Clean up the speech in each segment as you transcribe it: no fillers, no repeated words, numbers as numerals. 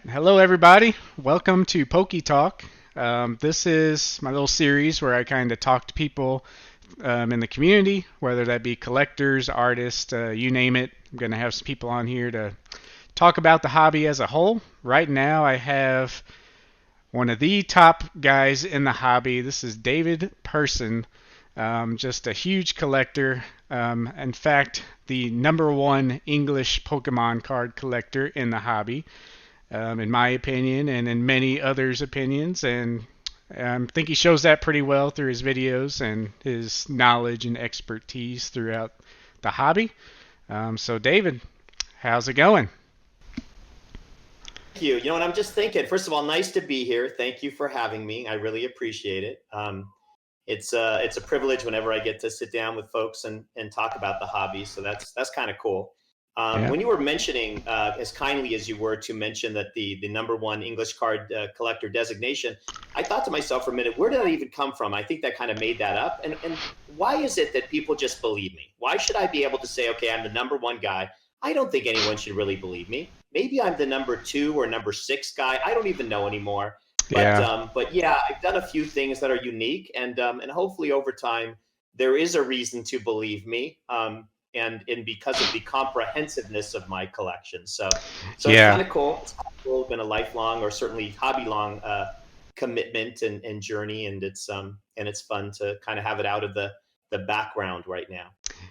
right. Hello, everybody. Welcome to PokeTalk. This is my little series where I kind of talk to people in the community, whether that be collectors, artists, you name it. I'm going to have some people on here to talk about the hobby as a whole. Right now, I have one of the top guys in the hobby. This is David Persin, just a huge collector. In fact, the number one English Pokemon card collector in the hobby, in my opinion, and in many others' opinions. And I think he shows that pretty well through his videos and his knowledge and expertise throughout the hobby. So, David, how's it going? Thank you. You know what? I'm just thinking. First of all, nice to be here. Thank you for having me. I really appreciate it. It's a privilege whenever I get to sit down with folks and talk about the hobby. So that's kind of cool. Yeah. When you were mentioning, as kindly as you were to mention that the number one English card collector designation, I thought to myself for a minute, where did that even come from? I think that kind of made that up. And why is it that people just believe me? Why should I be able to say, okay, I'm the number one guy? I don't think anyone should really believe me. Maybe I'm the number two or number six guy. I don't even know anymore. Yeah. But yeah, I've done a few things that are unique, and hopefully over time there is a reason to believe me. And because of the comprehensiveness of my collection, so it's Yeah. kind of cool. It's kind of cool. Been a lifelong, or certainly hobby long, commitment and journey, and it's fun to kind of have it out of the background right now.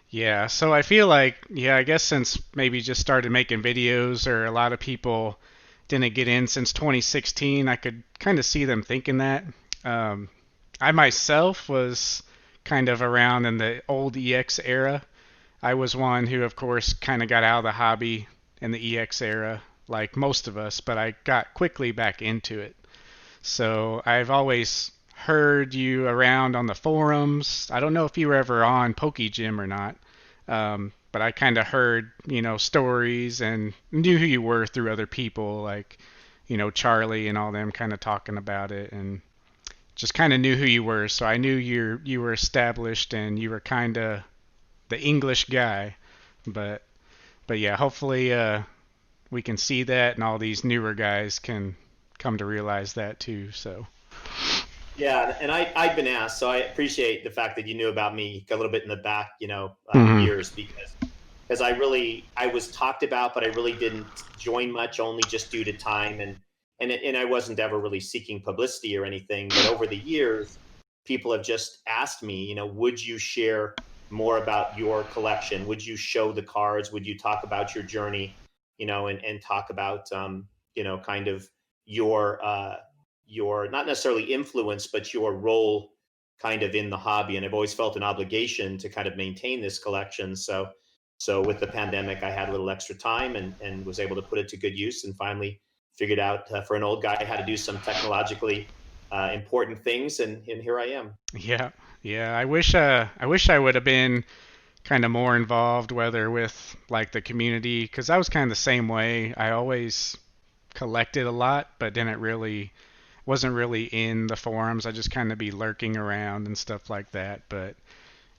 Yeah, so I feel like, yeah, I guess since maybe just started making videos or a lot of people didn't get in since 2016, I could kind of see them thinking that. Um, I myself was kind of around in the old EX era. I was one who, of course, kind of got out of the hobby in the EX era, like most of us, but I got quickly back into it. So I've always heard you around on the forums. I don't know if you were ever on PokeGym or not, but I kind of heard, stories and knew who you were through other people, like, Charlie and all them kind of talking about it, and just kind of knew who you were. So I knew you were established and you were kind of the English guy. But but yeah, hopefully we can see that, and all these newer guys can come to realize that too. So. Yeah, and I've been asked, so I appreciate the fact that you knew about me a little bit in the back, Hmm. years, because I was talked about, but I really didn't join much, only just due to time, and I wasn't ever really seeking publicity or anything. But over the years, people have just asked me, would you share more about your collection? Would you show the cards? Would you talk about your journey? And talk about kind of your your not necessarily influence, but your role kind of in the hobby. And I've always felt an obligation to kind of maintain this collection. So with the pandemic, I had a little extra time and was able to put it to good use, and finally figured out, for an old guy, how to do some technologically important things. And here I am. Yeah, yeah. I wish I would have been kind of more involved, whether with like the community, because I was kind of the same way. I always collected a lot, but didn't really wasn't really in the forums. I just kind of be lurking around and stuff like that. But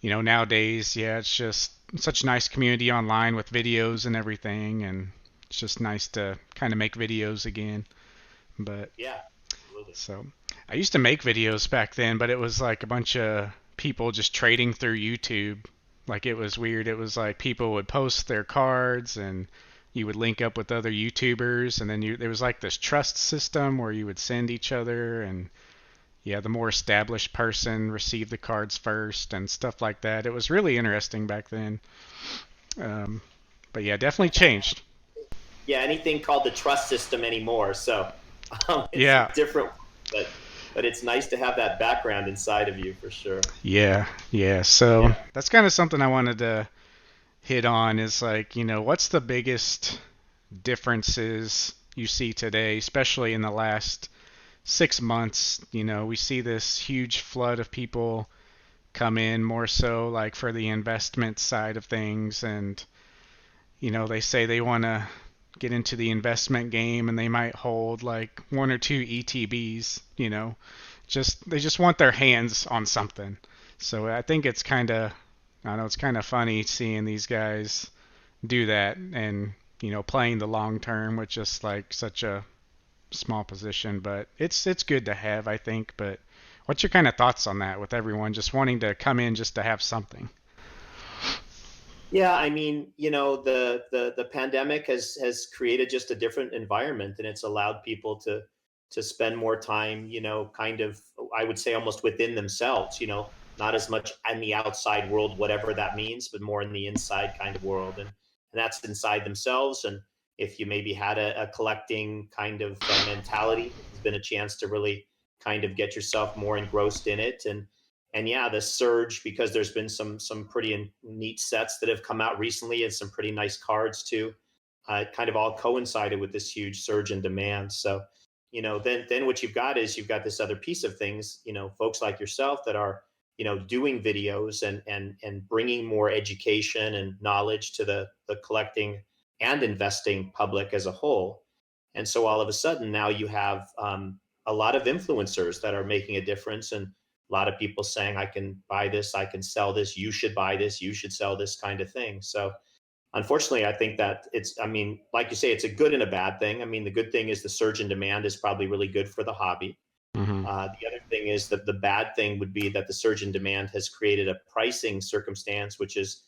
nowadays, yeah, it's just such a nice community online with videos and everything, and it's just nice to kind of make videos again. But Yeah, absolutely. so I used to make videos back then, but it was like a bunch of people just trading through YouTube. Like it was weird. It was like people would post their cards and you would link up with other YouTubers, and then there was like this trust system where you would send each other, and yeah, the more established person received the cards first and stuff like that. It was really interesting back then. Um, but yeah, definitely changed. Yeah, anything called the trust system anymore. So it's a Yeah, different, but it's nice to have that background inside of you for sure. yeah, yeah. So Yeah. that's kind of something I wanted to hit on is like, what's the biggest differences you see today, especially in the last 6 months? We see this huge flood of people come in more so like for the investment side of things, and they say they want to get into the investment game and they might hold like one or two ETBs, just they just want their hands on something. So I think it's kind of, I don't know, it's kind of funny seeing these guys do that and playing the long term with just like such a small position, but it's good to have, I think. But what's your kind of thoughts on that with everyone just wanting to come in just to have something? Yeah, I mean, the pandemic has created just a different environment, and it's allowed people to spend more time, kind of, I would say, almost within themselves, not as much in the outside world, whatever that means, but more in the inside kind of world, and that's inside themselves. And if you maybe had a collecting kind of mentality, it's been a chance to really kind of get yourself more engrossed in it. And yeah, the surge, because there's been some pretty neat sets that have come out recently and some pretty nice cards too. It kind of all coincided with this huge surge in demand. So, then what you've got is you've got this other piece of things. Folks like yourself that are doing videos and bringing more education and knowledge to the collecting and investing public as a whole. And so all of a sudden now you have a lot of influencers that are making a difference, and a lot of people saying, I can buy this, I can sell this, you should buy this, you should sell this kind of thing. So unfortunately, I think that I mean, like you say, it's a good and a bad thing. I mean, the good thing is the surge in demand is probably really good for the hobby. Hmm. The other thing is that the bad thing would be that the surge in demand has created a pricing circumstance, which is,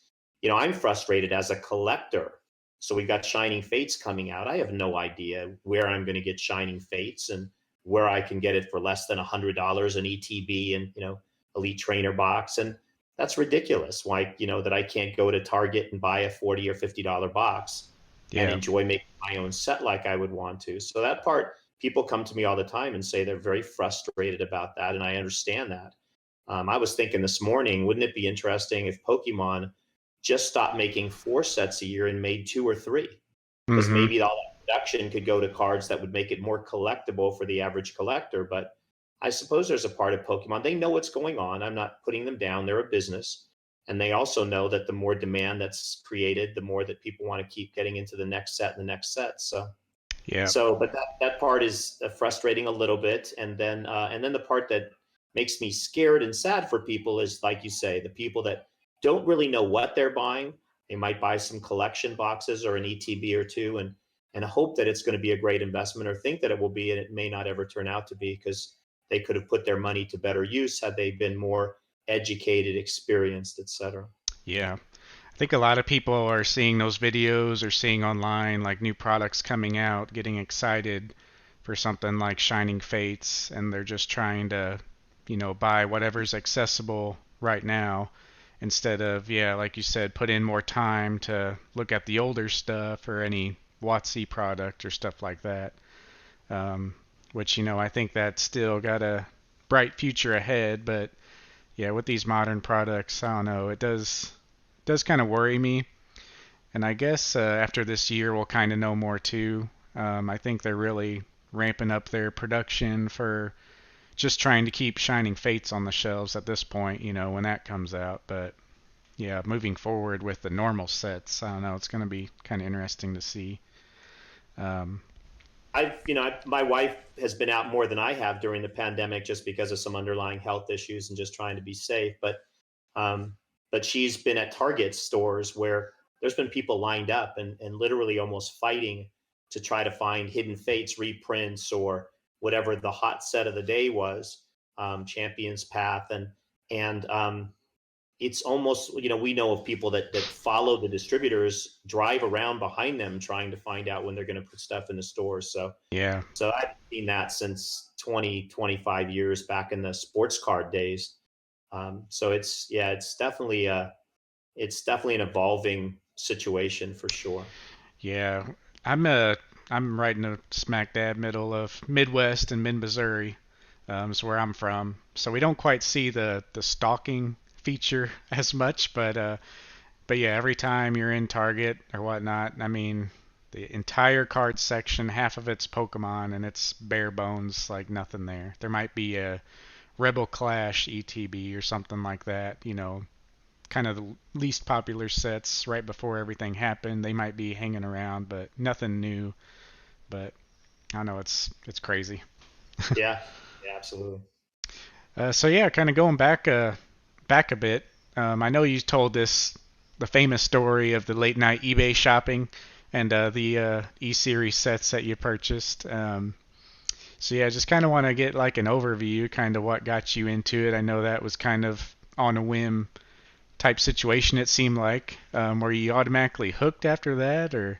I'm frustrated as a collector. So we've got Shining Fates coming out. I have no idea where I'm going to get Shining Fates and where I can get it for less than $100 an ETB and, Elite Trainer box. And that's ridiculous. Why, that I can't go to Target and buy a $40 or $50 box and Yeah. enjoy making my own set like I would want to. So that part, people come to me all the time and say they're very frustrated about that, and I understand that. I was thinking this morning, wouldn't it be interesting if Pokemon just stopped making 4 sets a year and made 2 or 3? Because Hmm. maybe all that production could go to cards that would make it more collectible for the average collector. But I suppose there's a part of Pokemon, they know what's going on. I'm not putting them down. They're a business. And they also know that the more demand that's created, the more that people want to keep getting into the next set and the next set. Yeah. But that part is frustrating a little bit, and then the part that makes me scared and sad for people is, like you say, the people that don't really know what they're buying. They might buy some collection boxes or an ETB or two, and hope that it's going to be a great investment, or think that it will be, and it may not ever turn out to be, because they could have put their money to better use had they been more educated, experienced, etc. Yeah. I think a lot of people are seeing those videos or seeing online like new products coming out, getting excited for something like Shining Fates, and they're just trying to, buy whatever's accessible right now instead of, yeah, like you said, put in more time to look at the older stuff or any WotC product or stuff like that. Um, which, I think that's still got a bright future ahead, but yeah, with these modern products, I don't know, it does kind of worry me. And I guess after this year, we'll kind of know more too. I think they're really ramping up their production for just trying to keep Shining Fates on the shelves at this point, when that comes out. But yeah, moving forward with the normal sets, I don't know, it's going to be kind of interesting to see. Um, My wife has been out more than I have during the pandemic just because of some underlying health issues and just trying to be safe. Um, but she's been at Target stores where there's been people lined up and literally almost fighting to try to find Hidden Fates reprints or whatever the hot set of the day was, Champions Path, and it's almost, we know of people that follow the distributors, drive around behind them trying to find out when they're going to put stuff in the stores. yeah, So I've seen that since 20, 25 years back in the sports card days. So it's definitely an evolving situation for sure. yeah. I'm a I'm right in the smack dab middle of Midwest and Mid Missouri. Is where I'm from. So we don't quite see the stalking feature as much, but yeah, every time you're in Target or whatnot, I mean, the entire card section, half of it's Pokemon, and it's bare bones, like nothing there. There might be a Rebel Clash ETB or something like that, kind of the least popular sets right before everything happened. They might be hanging around, but nothing new. But I don't know, it's crazy. Yeah, yeah, absolutely. So yeah, kind of going back a bit. I know you told the famous story of the late night eBay shopping and the E series sets that you purchased. So yeah, just kind of want to get like an overview, kind of what got you into it. I know that was kind of on a whim type situation. It seemed like. Were you automatically hooked after that, or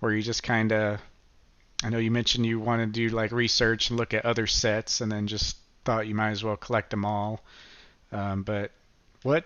were you just kind of? I know you mentioned you want to do like research and look at other sets, and then just thought you might as well collect them all. But what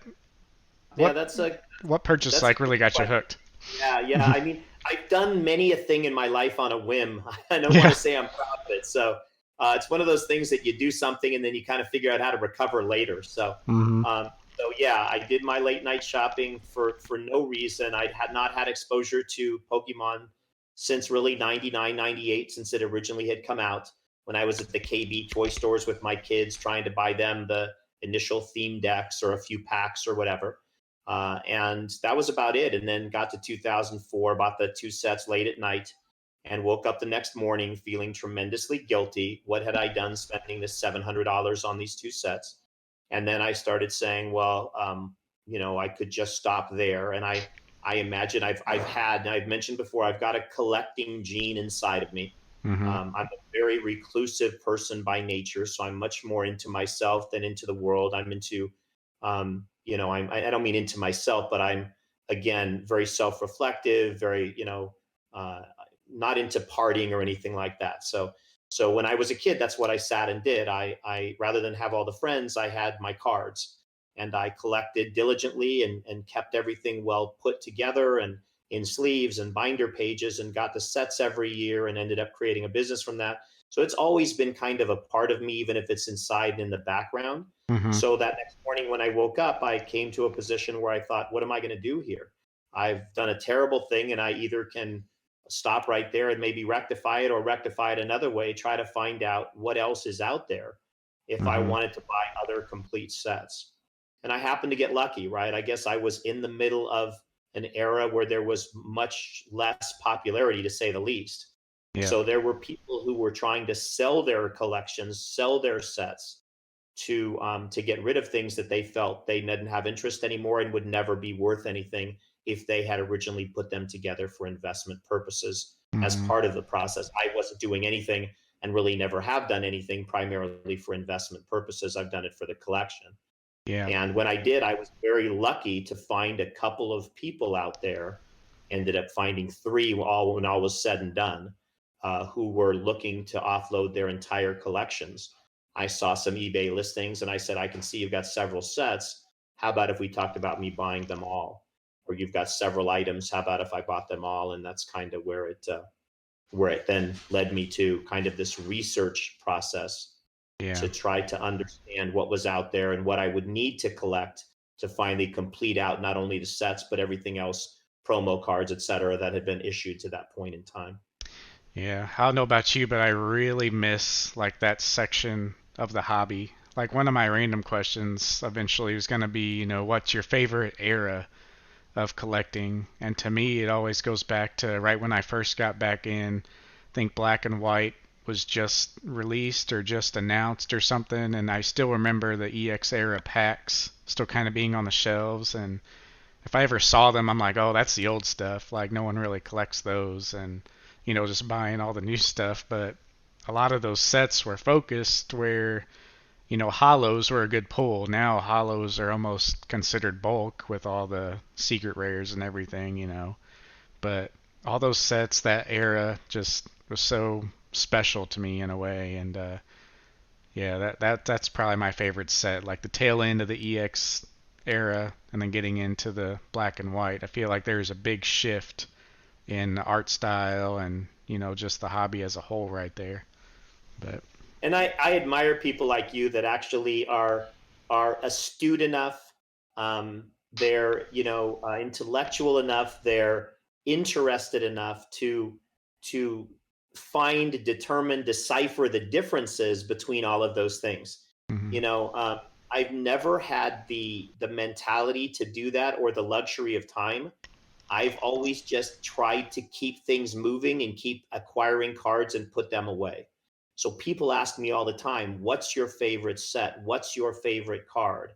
Yeah, what what purchase that's a like really great got you question. hooked? Yeah, yeah. I mean, I've done many a thing in my life on a whim. I don't want Yeah. to say I'm proud of it. So it's one of those things that you do something and then you kind of figure out how to recover later. Hmm. Um, so yeah, I did my late night shopping for no reason. I had not had exposure to Pokemon since really 99, 98, since it originally had come out when I was at the KB toy stores with my kids trying to buy them the initial theme decks or a few packs or whatever. And that was about it. And then got to 2004, bought the two sets late at night, and woke up the next morning feeling tremendously guilty. What had I done spending this $700 on these two sets? And then I started saying, well, I could just stop there. And I imagine I've mentioned before, I've got a collecting gene inside of me. Hmm. I'm a very reclusive person by nature, so I'm much more into myself than into the world. I'm into, I don't mean into myself, but I'm again very self-reflective, very, uh, not into partying or anything like that. So when I was a kid, that's what I sat and did. I rather than have all the friends, I had my cards, and I collected diligently and kept everything well put together and in sleeves and binder pages, and got the sets every year and ended up creating a business from that. So it's always been kind of a part of me, even if it's inside in the background. Hmm. So that next morning when I woke up, I came to a position where I thought, what am I going to do here? I've done a terrible thing, and I either can stop right there and maybe rectify it, or rectify it another way, try to find out what else is out there if I Hmm. wanted to buy other complete sets. And I happened to get lucky, right? I guess I was in the middle of an era where there was much less popularity, to say the least. Yeah. So there were people who were trying to sell their collections, sell their sets to get rid of things that they felt they didn't have interest anymore and would never be worth anything if they had originally put them together for investment purposes as Hmm. part of the process. I wasn't doing anything and really never have done anything primarily for investment purposes. I've done it for the collection. Yeah. And when I did, I was very lucky to find a couple of people out there, ended up finding three all when all was said and done, who were looking to offload their entire collections. I saw some eBay listings and I said, I can see you've got several sets. How about if we talked about me buying them all? Or you've got several items. How about if I bought them all? And that's kind of where it then led me to kind of this research process Yeah. to try to understand what was out there and what I would need to collect to finally complete out not only the sets, but everything else, promo cards, et cetera, that had been issued to that point in time. Yeah. I don't know about you, but I really miss like that section of the hobby. Like one of my random questions eventually was going to be, what's your favorite era of collecting? And to me, it always goes back to right when I first got back in. I think Black and White was just released or just announced or something, and I still remember the EX era packs still kind of being on the shelves. And if I ever saw them, I'm like, oh, that's the old stuff. Like no one really collects those, and just buying all the new stuff. But a lot of those sets were focused where hollows were a good pull. Now hollows are almost considered bulk with all the secret rares and everything. But all those sets, that era just was so special to me in a way. And yeah, that's probably my favorite set. Like the tail end of the EX era and then getting into the black and white. I feel like there's a big shift in art style and, just the hobby as a whole right there. But And I admire people like you that actually are astute enough. They're intellectual enough. They're interested enough to find, determine, decipher the differences between all of those things. mhm. You know, I've never had the mentality to do that or the luxury of time. I've always just tried to keep things moving and keep acquiring cards and put them away. So people ask me all the time, what's your favorite set? What's your favorite card?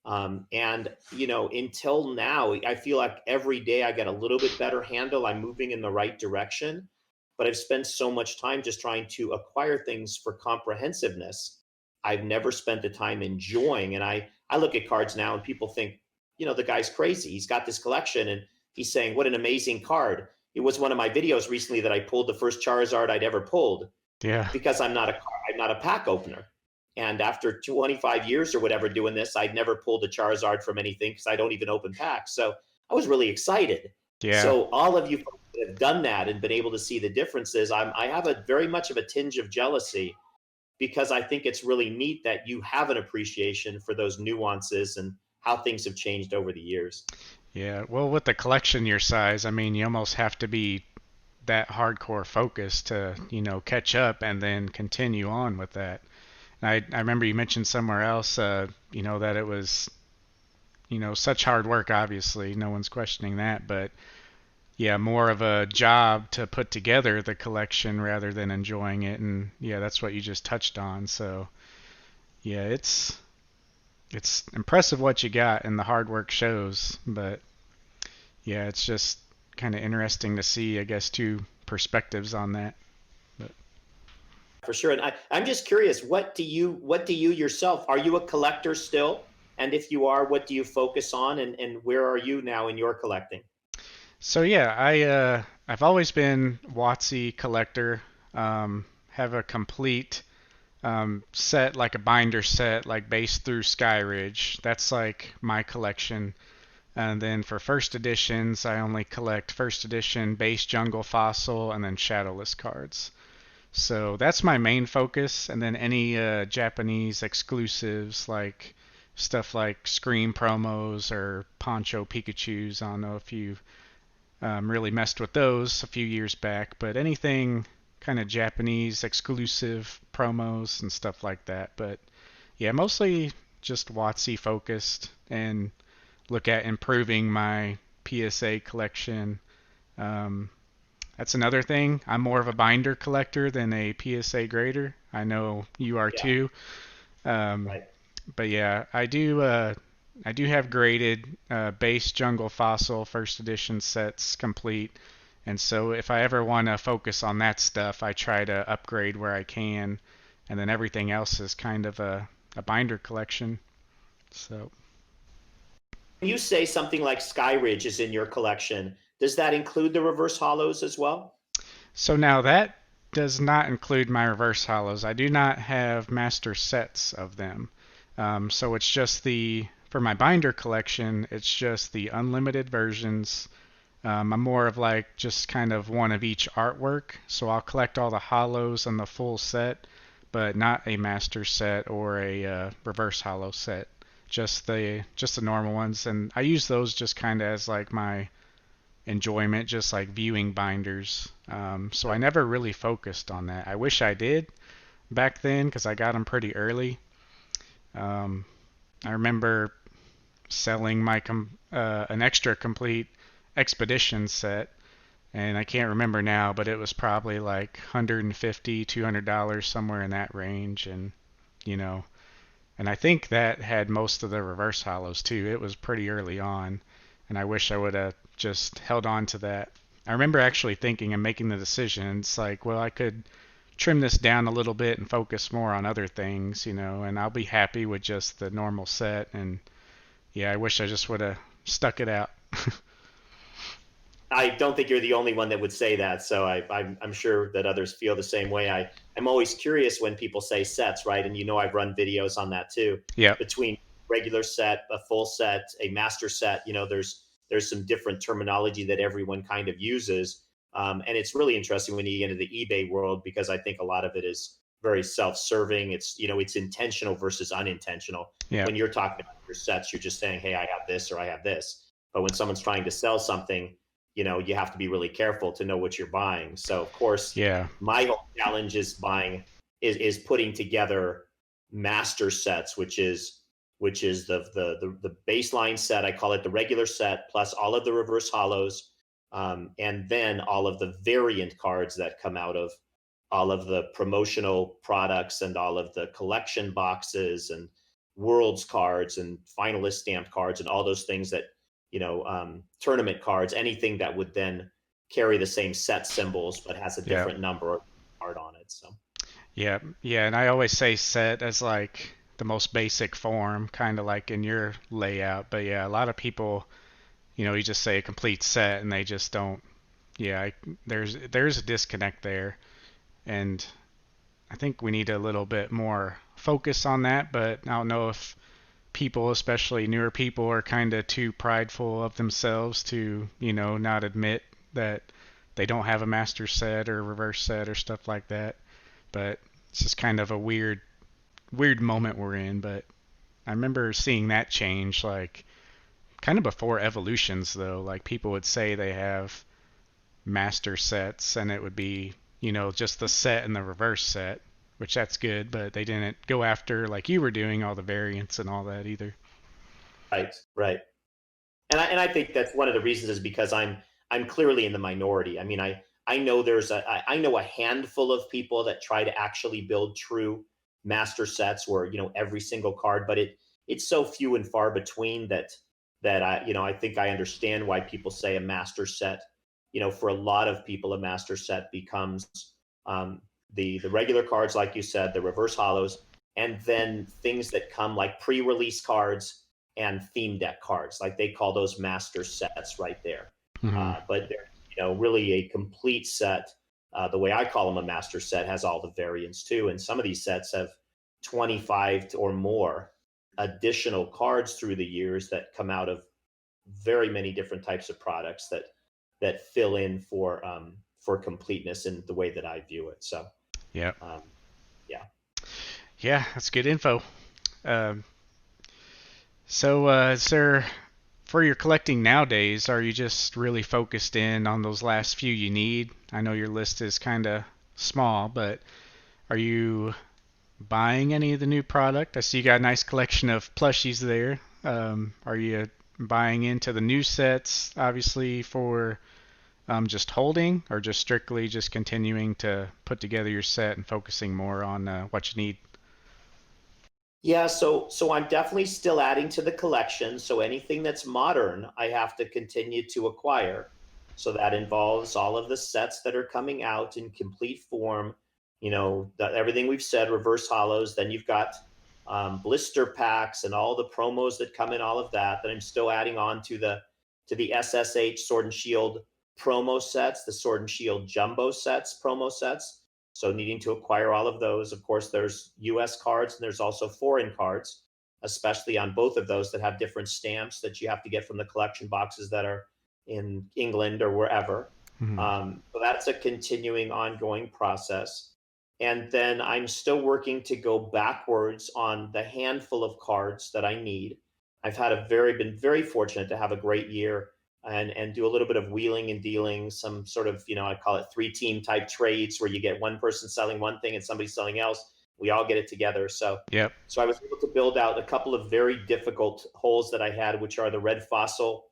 And, until now, I feel like every day I get a little bit better handle. I'm moving in the right direction. but I've spent so much time just trying to acquire things for comprehensiveness. I've never spent the time enjoying. And I look at cards now and people think, the guy's crazy. He's got this collection and he's saying, what an amazing card. It was one of my videos recently that I pulled the first Charizard I'd ever pulled Yeah. because I'm not a pack opener. And after 25 years or whatever doing this, I'd never pulled a Charizard from anything because I don't even open packs. So I was really excited. Yeah. So all of you folks that have done that and been able to see the differences, I have a very much of a tinge of jealousy because I think it's really neat that you have an appreciation for those nuances and how things have changed over the years. Yeah. Well, with the collection your size, I mean, you almost have to be that hardcore focused to, catch up and then continue on with that. I remember you mentioned somewhere else, that it was, such hard work, obviously. No one's questioning that. But yeah, more of a job to put together the collection rather than enjoying it. And yeah, that's what you just touched on. So yeah, it's impressive what you got and the hard work shows. But yeah, it's just kind of interesting to see, I guess, two perspectives on that. But For sure. And I'm just curious, what do you yourself, are you a collector still? And if you are, what do you focus on and where are you now in your collecting? so yeah, I've always been WotC collector. Have a complete set, like a binder set, like base through Skyridge. That's like my collection. And then for first editions, I only collect first edition base jungle fossil and then shadowless cards. So that's my main focus. And then any Japanese exclusives like stuff like Scream promos or Poncho Pikachus. I don't know if you really messed with those a few years back, but anything kind of Japanese exclusive promos and stuff like that. But yeah, mostly just WotC focused and look at improving my PSA collection. Um, that's another thing. I'm more of a binder collector than a PSA grader. I know you are Yeah, too. Um, right. but yeah, I do have graded base jungle fossil first edition sets complete, and so if I ever want to focus on that stuff, I try to upgrade where I can, and then everything else is kind of a binder collection. So When you say something like Skyridge is in your collection, does that include the reverse hollows as well? so now that does not include my reverse hollows. I do not have master sets of them. So it's just for my binder collection, it's just the unlimited versions. I'm more of like just kind of one of each artwork. So I'll collect all the hollows and the full set, but not a master set or a reverse hollow set. Just the normal ones, and I use those just kind of as like my enjoyment, just like viewing binders. So I never really focused on that. I wish I did back then because I got them pretty early. Um, I remember selling an extra complete expedition set, and I can't remember now, but it was probably like 150, $200 somewhere in that range, and you know, and I think that had most of the reverse hollows too. It was pretty early on, and I wish I would have just held on to that. I remember actually thinking and making the decision. It's like, well, I could trim this down a little bit and focus more on other things, and I'll be happy with just the normal set. And yeah, I wish I just would have stuck it out. I don't think you're the only one that would say that. So I'm sure that others feel the same way. I'm always curious when people say sets, right? And I've run videos on that too. Yep. Between regular set, a full set, a master set, there's some different terminology that everyone kind of uses. And it's really interesting when you get into the eBay world because I think a lot of it is very self-serving. It's intentional versus unintentional. Yep. When you're talking about your sets, you're just saying, hey, I have this or I have this. But when someone's trying to sell something, you have to be really careful to know what you're buying. So of course, Yeah. my whole challenge is putting together master sets, which is the baseline set. I call it the regular set plus all of the reverse hollows, and then all of the variant cards that come out of all of the promotional products and all of the collection boxes and worlds cards and finalist stamped cards and all those things that tournament cards, anything that would then carry the same set symbols but has a Yeah. different number or art on it. So Yeah. Yeah. And I always say set as like the most basic form, kind of like in your layout. But yeah, a lot of people, you just say a complete set and they just don't. Yeah, there's a disconnect there, and I think we need a little bit more focus on that. But I don't know if people, especially newer people, are kind of too prideful of themselves to, not admit that they don't have a master set or reverse set or stuff like that. But it's just kind of a weird moment we're in. But I remember seeing that change, like kind of before evolutions, though. Like people would say they have master sets, and it would be, just the set and the reverse set, which that's good, but they didn't go after, like you were doing, all the variants and all that either. right, right. And I think that's one of the reasons is because I'm clearly in the minority. I mean, I know I know a handful of people that try to actually build true master sets where every single card, but it's so few and far between that I think I understand why people say a master set. For a lot of people, a master set becomes the regular cards, like you said, the reverse hollows, and then things that come like pre-release cards and theme deck cards. Like they call those master sets right there. Mm-hmm. But they're really a complete set. The way I call them, a master set has all the variants too, and some of these sets have 25 or more additional cards through the years that come out of very many different types of products that fill in for completeness in the way that I view it. So Yeah. um, yeah. Yeah, that's good info. Um, so, is there, for your collecting nowadays, are you just really focused in on those last few you need? I know your list is kind of small, but are you buying any of the new product? I see you got a nice collection of plushies there. Are you buying into the new sets, obviously, for just holding, or just strictly just continuing to put together your set and focusing more on what you need? Yeah, so I'm definitely still adding to the collection. So anything that's modern, I have to continue to acquire. So that involves all of the sets that are coming out in complete form. Everything we've said, reverse hollows. Then you've got blister packs and all the promos that come in, all of that. That I'm still adding on to the SSH Sword and Shield promo sets, the Sword and Shield jumbo sets, promo sets. So needing to acquire all of those. Of course, there's US cards and there's also foreign cards, especially on both of those that have different stamps that you have to get from the collection boxes that are in England or wherever. Mm-hmm. So that's a continuing, ongoing process. And then I'm still working to go backwards on the handful of cards that I need. I've been very fortunate to have a great year and do a little bit of wheeling and dealing, some sort of, I call it 3-team type trades where you get one person selling one thing and somebody selling else. We all get it together. So, Yep. so I was able to build out a couple of very difficult holes that I had, which are the red fossil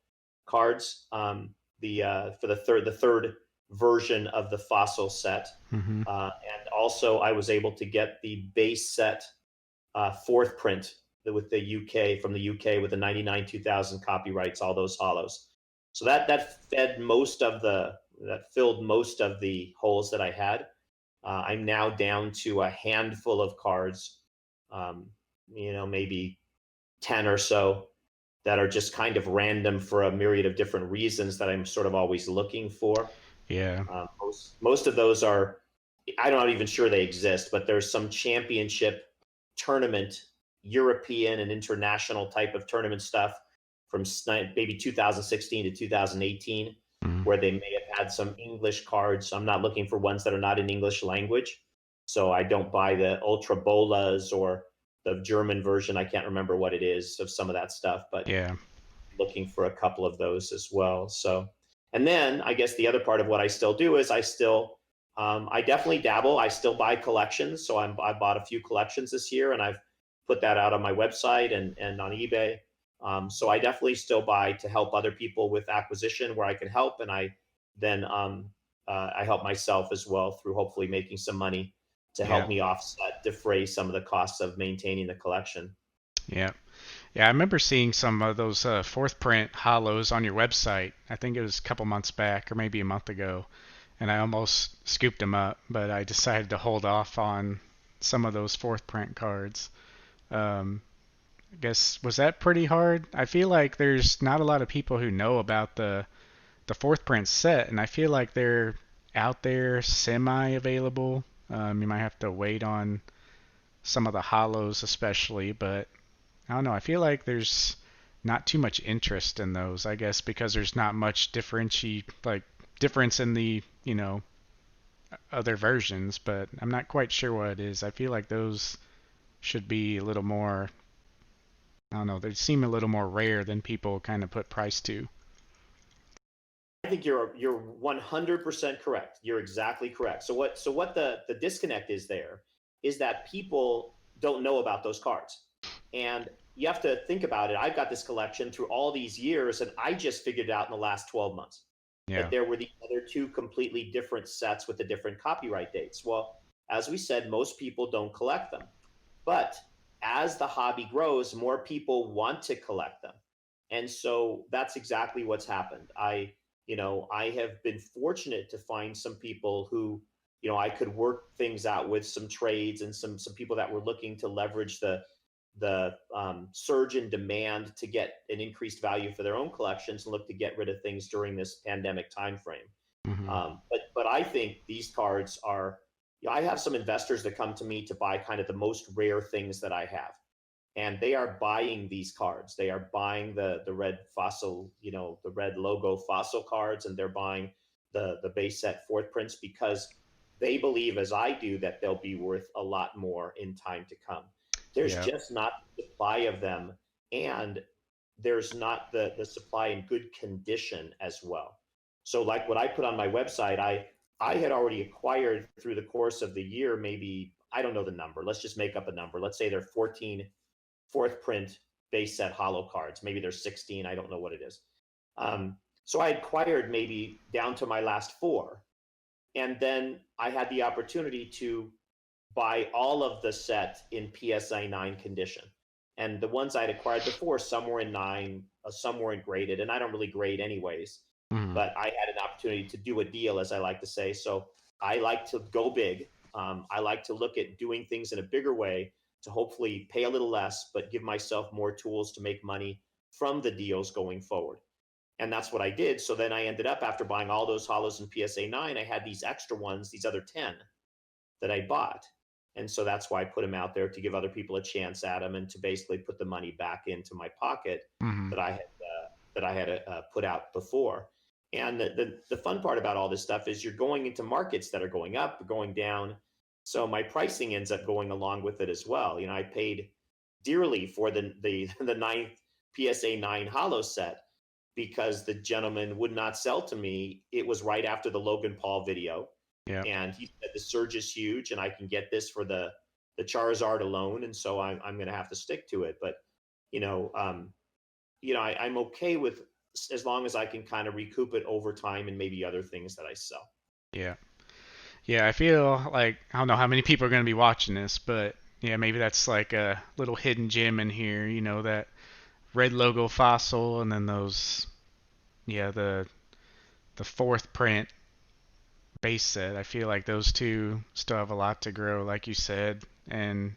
cards, for the third version of the fossil set, Mm-hmm. and also I was able to get the base set fourth print with the UK from the UK with the 99 2000 copyrights, all those hollows. So that filled most of the holes that I had. I'm now down to a handful of cards, um, maybe 10 or so that are just kind of random for a myriad of different reasons that I'm sort of always looking for. Yeah. Most of those are, I'm not even sure they exist, but there's some championship tournament, European and international type of tournament stuff from maybe 2016 to 2018, Mm-hmm. where they may have had some English cards. So I'm not looking for ones that are not in English language. So I don't buy the Ultra Bolas or the German version. I can't remember what it is of some of that stuff, but Yeah. looking for a couple of those as well. So, and then I guess the other part of what I still do is I definitely dabble. I still buy collections. So I bought a few collections this year and I've put that out on my website and on eBay. So I definitely still buy to help other people with acquisition where I can help. And I help myself as well through hopefully making some money to Yeah. help me defray some of the costs of maintaining the collection. Yeah. Yeah, I remember seeing some of those fourth print hollows on your website. I think it was a couple months back or maybe a month ago, and I almost scooped them up, but I decided to hold off on some of those fourth print cards. Um, I guess was that pretty hard? I feel like there's not a lot of people who know about the fourth print set, and I feel like they're out there semi available. You might have to wait on some of the hollows, especially, but I don't know. I feel like there's not too much interest in those. I guess because there's not much difference in the other versions, but I'm not quite sure what it is. I feel like those should be a little more. I don't know. They seem a little more rare than people kind of put price to. I think you're 100% correct. You're exactly correct. So what the disconnect is there is that people don't know about those cards. And you have to think about it. I've got this collection through all these years, and I just figured it out in the last 12 months that Yeah. there were the other two completely different sets with the different copyright dates. Well, as we said, most people don't collect them. But as the hobby grows, more people want to collect them. And so that's exactly what's happened. I have been fortunate to find some people who, I could work things out with, some trades and some people that were looking to leverage the surge in demand to get an increased value for their own collections and look to get rid of things during this pandemic timeframe. Hmm. But I think these cards are. I have some investors that come to me to buy kind of the most rare things that I have, and they are buying these cards. They are buying the red fossil, the red logo fossil cards, and they're buying the base set fourth prints because they believe, as I do, that they'll be worth a lot more in time to come. There's Yeah. just not the supply of them, and there's not the supply in good condition as well. So, like what I put on my website, I had already acquired through the course of the year, maybe I don't know the number. Let's just make up a number. Let's say there are 14 fourth print base set hollow cards. Maybe there's 16. I don't know what it is. So I acquired maybe down to my last four. And then I had the opportunity to buy all of the set in PSA 9 condition. And the ones I'd acquired before, some were in 9, some were in graded, and I don't really grade anyways. Hmm. But I had an opportunity to do a deal, as I like to say. So I like to go big. I like to look at doing things in a bigger way to hopefully pay a little less, but give myself more tools to make money from the deals going forward. And that's what I did. So then I ended up, after buying all those hollows in PSA 9, I had these extra ones, these other 10 that I bought. And so that's why I put them out there, to give other people a chance at them and to basically put the money back into my pocket Hmm. that I had put out before. And the fun part about all this stuff is you're going into markets that are going up, going down. So my pricing ends up going along with it as well. I paid dearly for the ninth PSA 9 hollow set because the gentleman would not sell to me. It was right after the Logan Paul video, Yeah. and he said the surge is huge, and I can get this for the Charizard alone, and so I'm going to have to stick to it. But you know, um, I'm okay with, as long as I can kind of recoup it over time and maybe other things that I sell. Yeah. Yeah. I feel like I don't know how many people are going to be watching this, but yeah, maybe that's like a little hidden gem in here. That red logo fossil, and then those, yeah, the fourth print base set. I feel like those two still have a lot to grow, like you said, and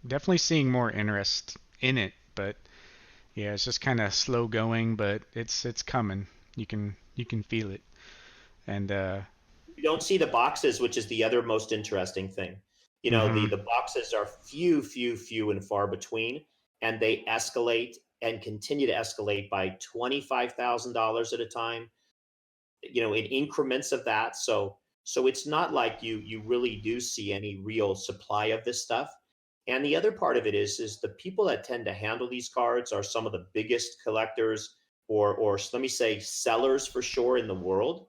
definitely seeing more interest in it. But yeah, it's just kind of slow going, but it's coming. You can feel it, and You don't see the boxes, which is the other most interesting thing. The mhm, the boxes are few and far between, and they escalate and continue to escalate by $25,000 at a time, in increments of that. So it's not like you really do see any real supply of this stuff. And the other part of it is the people that tend to handle these cards are some of the biggest collectors, or let me say sellers for sure, in the world.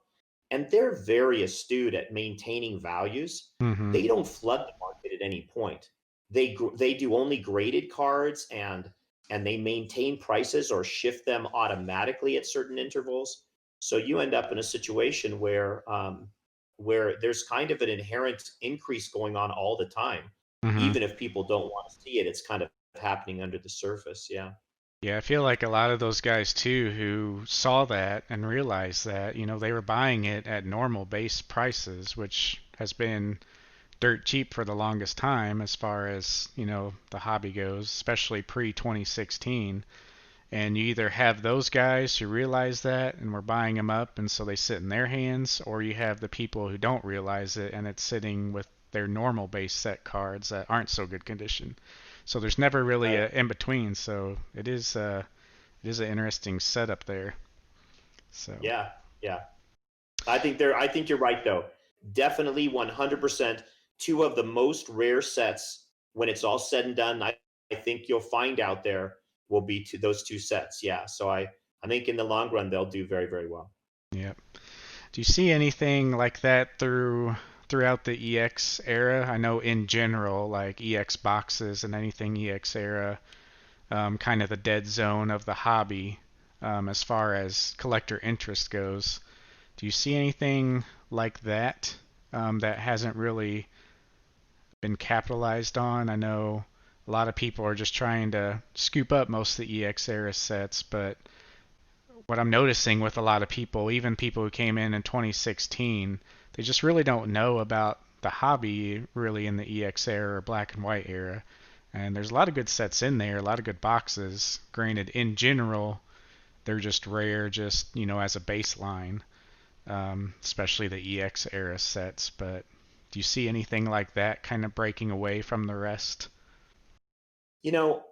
And they're very astute at maintaining values. mhm, They don't flood the market at any point. They do only graded cards, and they maintain prices or shift them automatically at certain intervals. So you end up in a situation where there's kind of an inherent increase going on all the time, mhm. even if people don't want to see it. It's kind of happening under the surface. Yeah. Yeah, I feel like a lot of those guys too who saw that and realized that, they were buying it at normal base prices, which has been dirt cheap for the longest time as far as, the hobby goes, especially pre 2016. And you either have those guys who realize that and we're buying them up and so they sit in their hands, or you have the people who don't realize it and it's sitting with their normal base set cards that aren't so good condition. So there's never really Right. a in between. So it is an interesting setup there. So Yeah. Yeah. I think you're right though. Definitely 100% two of the most rare sets when it's all said and done. I think you'll find out there will be those two sets. Yeah. So I think in the long run they'll do very, very well. yeah. Do you see anything like that throughout the EX era? I know in general, like EX boxes and anything EX era, kind of the dead zone of the hobby as far as collector interest goes. Do you see anything like that that hasn't really been capitalized on? I know a lot of people are just trying to scoop up most of the EX era sets, but what I'm noticing with a lot of people, even people who came in 2016, they just really don't know about the hobby really in the EX era or black and white era. And there's a lot of good sets in there, a lot of good boxes. Granted, in general, they're just rare, just as a baseline, especially the EX era sets. But do you see anything like that kind of breaking away from the rest?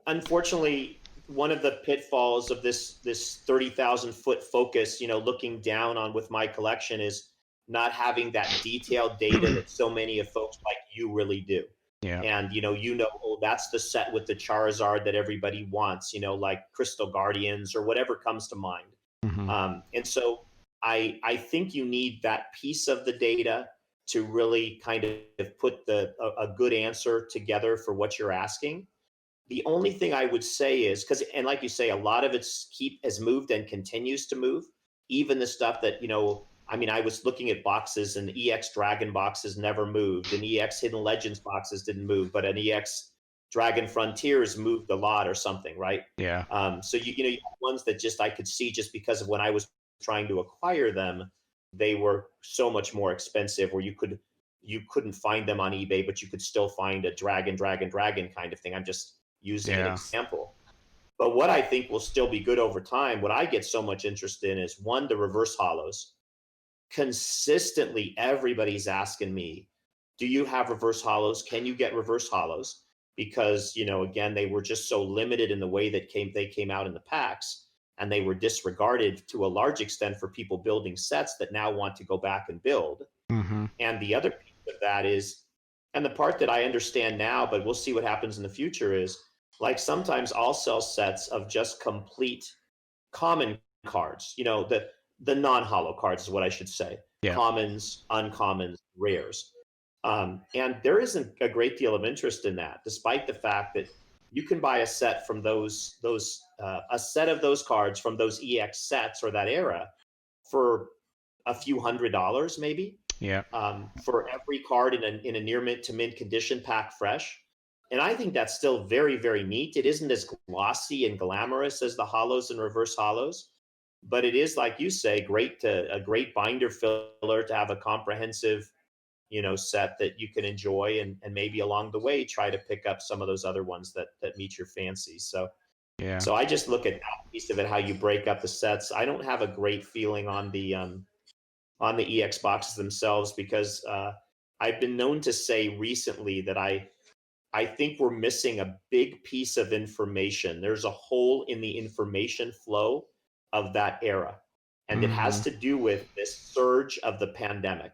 Unfortunately, one of the pitfalls of this 30,000 foot focus, looking down on with my collection is not having that detailed data that so many of folks like you really do. Yeah. And oh, that's the set with the Charizard that everybody wants, like Crystal Guardians or whatever comes to mind. Hmm. And so I think you need that piece of the data to really kind of put a good answer together for what you're asking. The only thing I would say is because, and like you say, a lot of it's keep has moved and continues to move. Even the stuff that I mean, I was looking at boxes and EX Dragon boxes never moved, and EX Hidden Legends boxes didn't move, but an EX Dragon Frontiers moved a lot or something, right? Yeah. So you have ones that just I could see just because of when I was trying to acquire them, they were so much more expensive, where you couldn't find them on eBay, but you could still find a dragon kind of thing. I'm just using an Yeah. example. But what I think will still be good over time, what I get so much interest in is one, the reverse hollows. Consistently, everybody's asking me, do you have reverse hollows? Can you get reverse hollows? Because, again, they were just so limited in the way that they came out in the packs, and they were disregarded to a large extent for people building sets that now want to go back and build. Hmm. And the other piece of that is, and the part that I understand now, but we'll see what happens in the future, is like sometimes I'll sell sets of just complete common cards, the non-hollow cards is what I should say. Yeah. Commons, uncommons, rares. And there isn't a great deal of interest in that, despite the fact that you can buy a set from those a set of those cards from those EX sets or that era for a few $100 maybe, Yeah. for every card in a near mint to mint condition pack fresh. And I think that's still very, very neat. It isn't as glossy and glamorous as the hollows and reverse hollows, but it is, like you say, a great binder filler to have a comprehensive, set that you can enjoy, and maybe along the way try to pick up some of those other ones that meet your fancy. Yeah. So I just look at that piece of it, how you break up the sets. I don't have a great feeling on the EX boxes themselves, because I've been known to say recently that I think we're missing a big piece of information. There's a hole in the information flow of that era, and it has Hmm. to do with this surge of the pandemic.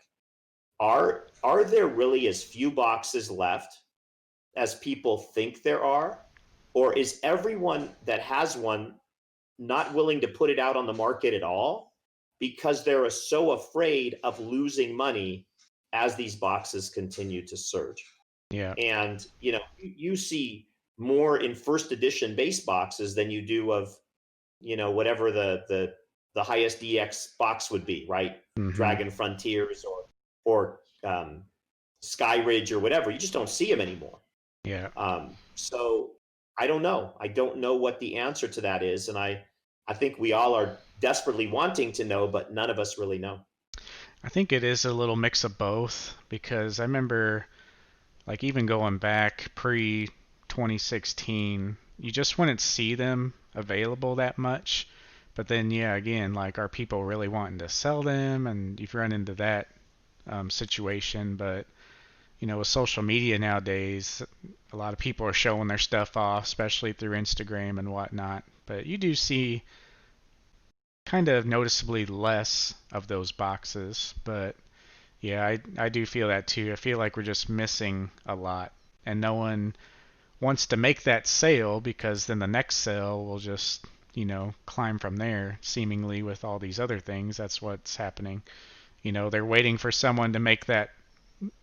Are there really as few boxes left as people think there are, or is everyone that has one not willing to put it out on the market at all because they're so afraid of losing money as these boxes continue to surge? Yeah. And you see more in first edition base boxes than you do of whatever the highest EX box would be, right? Hmm. Dragon Frontiers or Sky Ridge or whatever. You just don't see them anymore. Yeah. So I don't know. I don't know what the answer to that is. And I think we all are desperately wanting to know, but none of us really know. I think it is a little mix of both because I remember like even going back pre 2016, you just wouldn't see them available that much. But then, yeah, again, like are people really wanting to sell them? And you've run into that situation. But with social media nowadays, a lot of people are showing their stuff off, especially through Instagram and whatnot. But you do see kind of noticeably less of those boxes. But yeah, I do feel that too. I feel like we're just missing a lot, and no one wants to make that sale because then the next sale will just climb from there. Seemingly with all these other things, that's what's happening. They're waiting for someone to make that.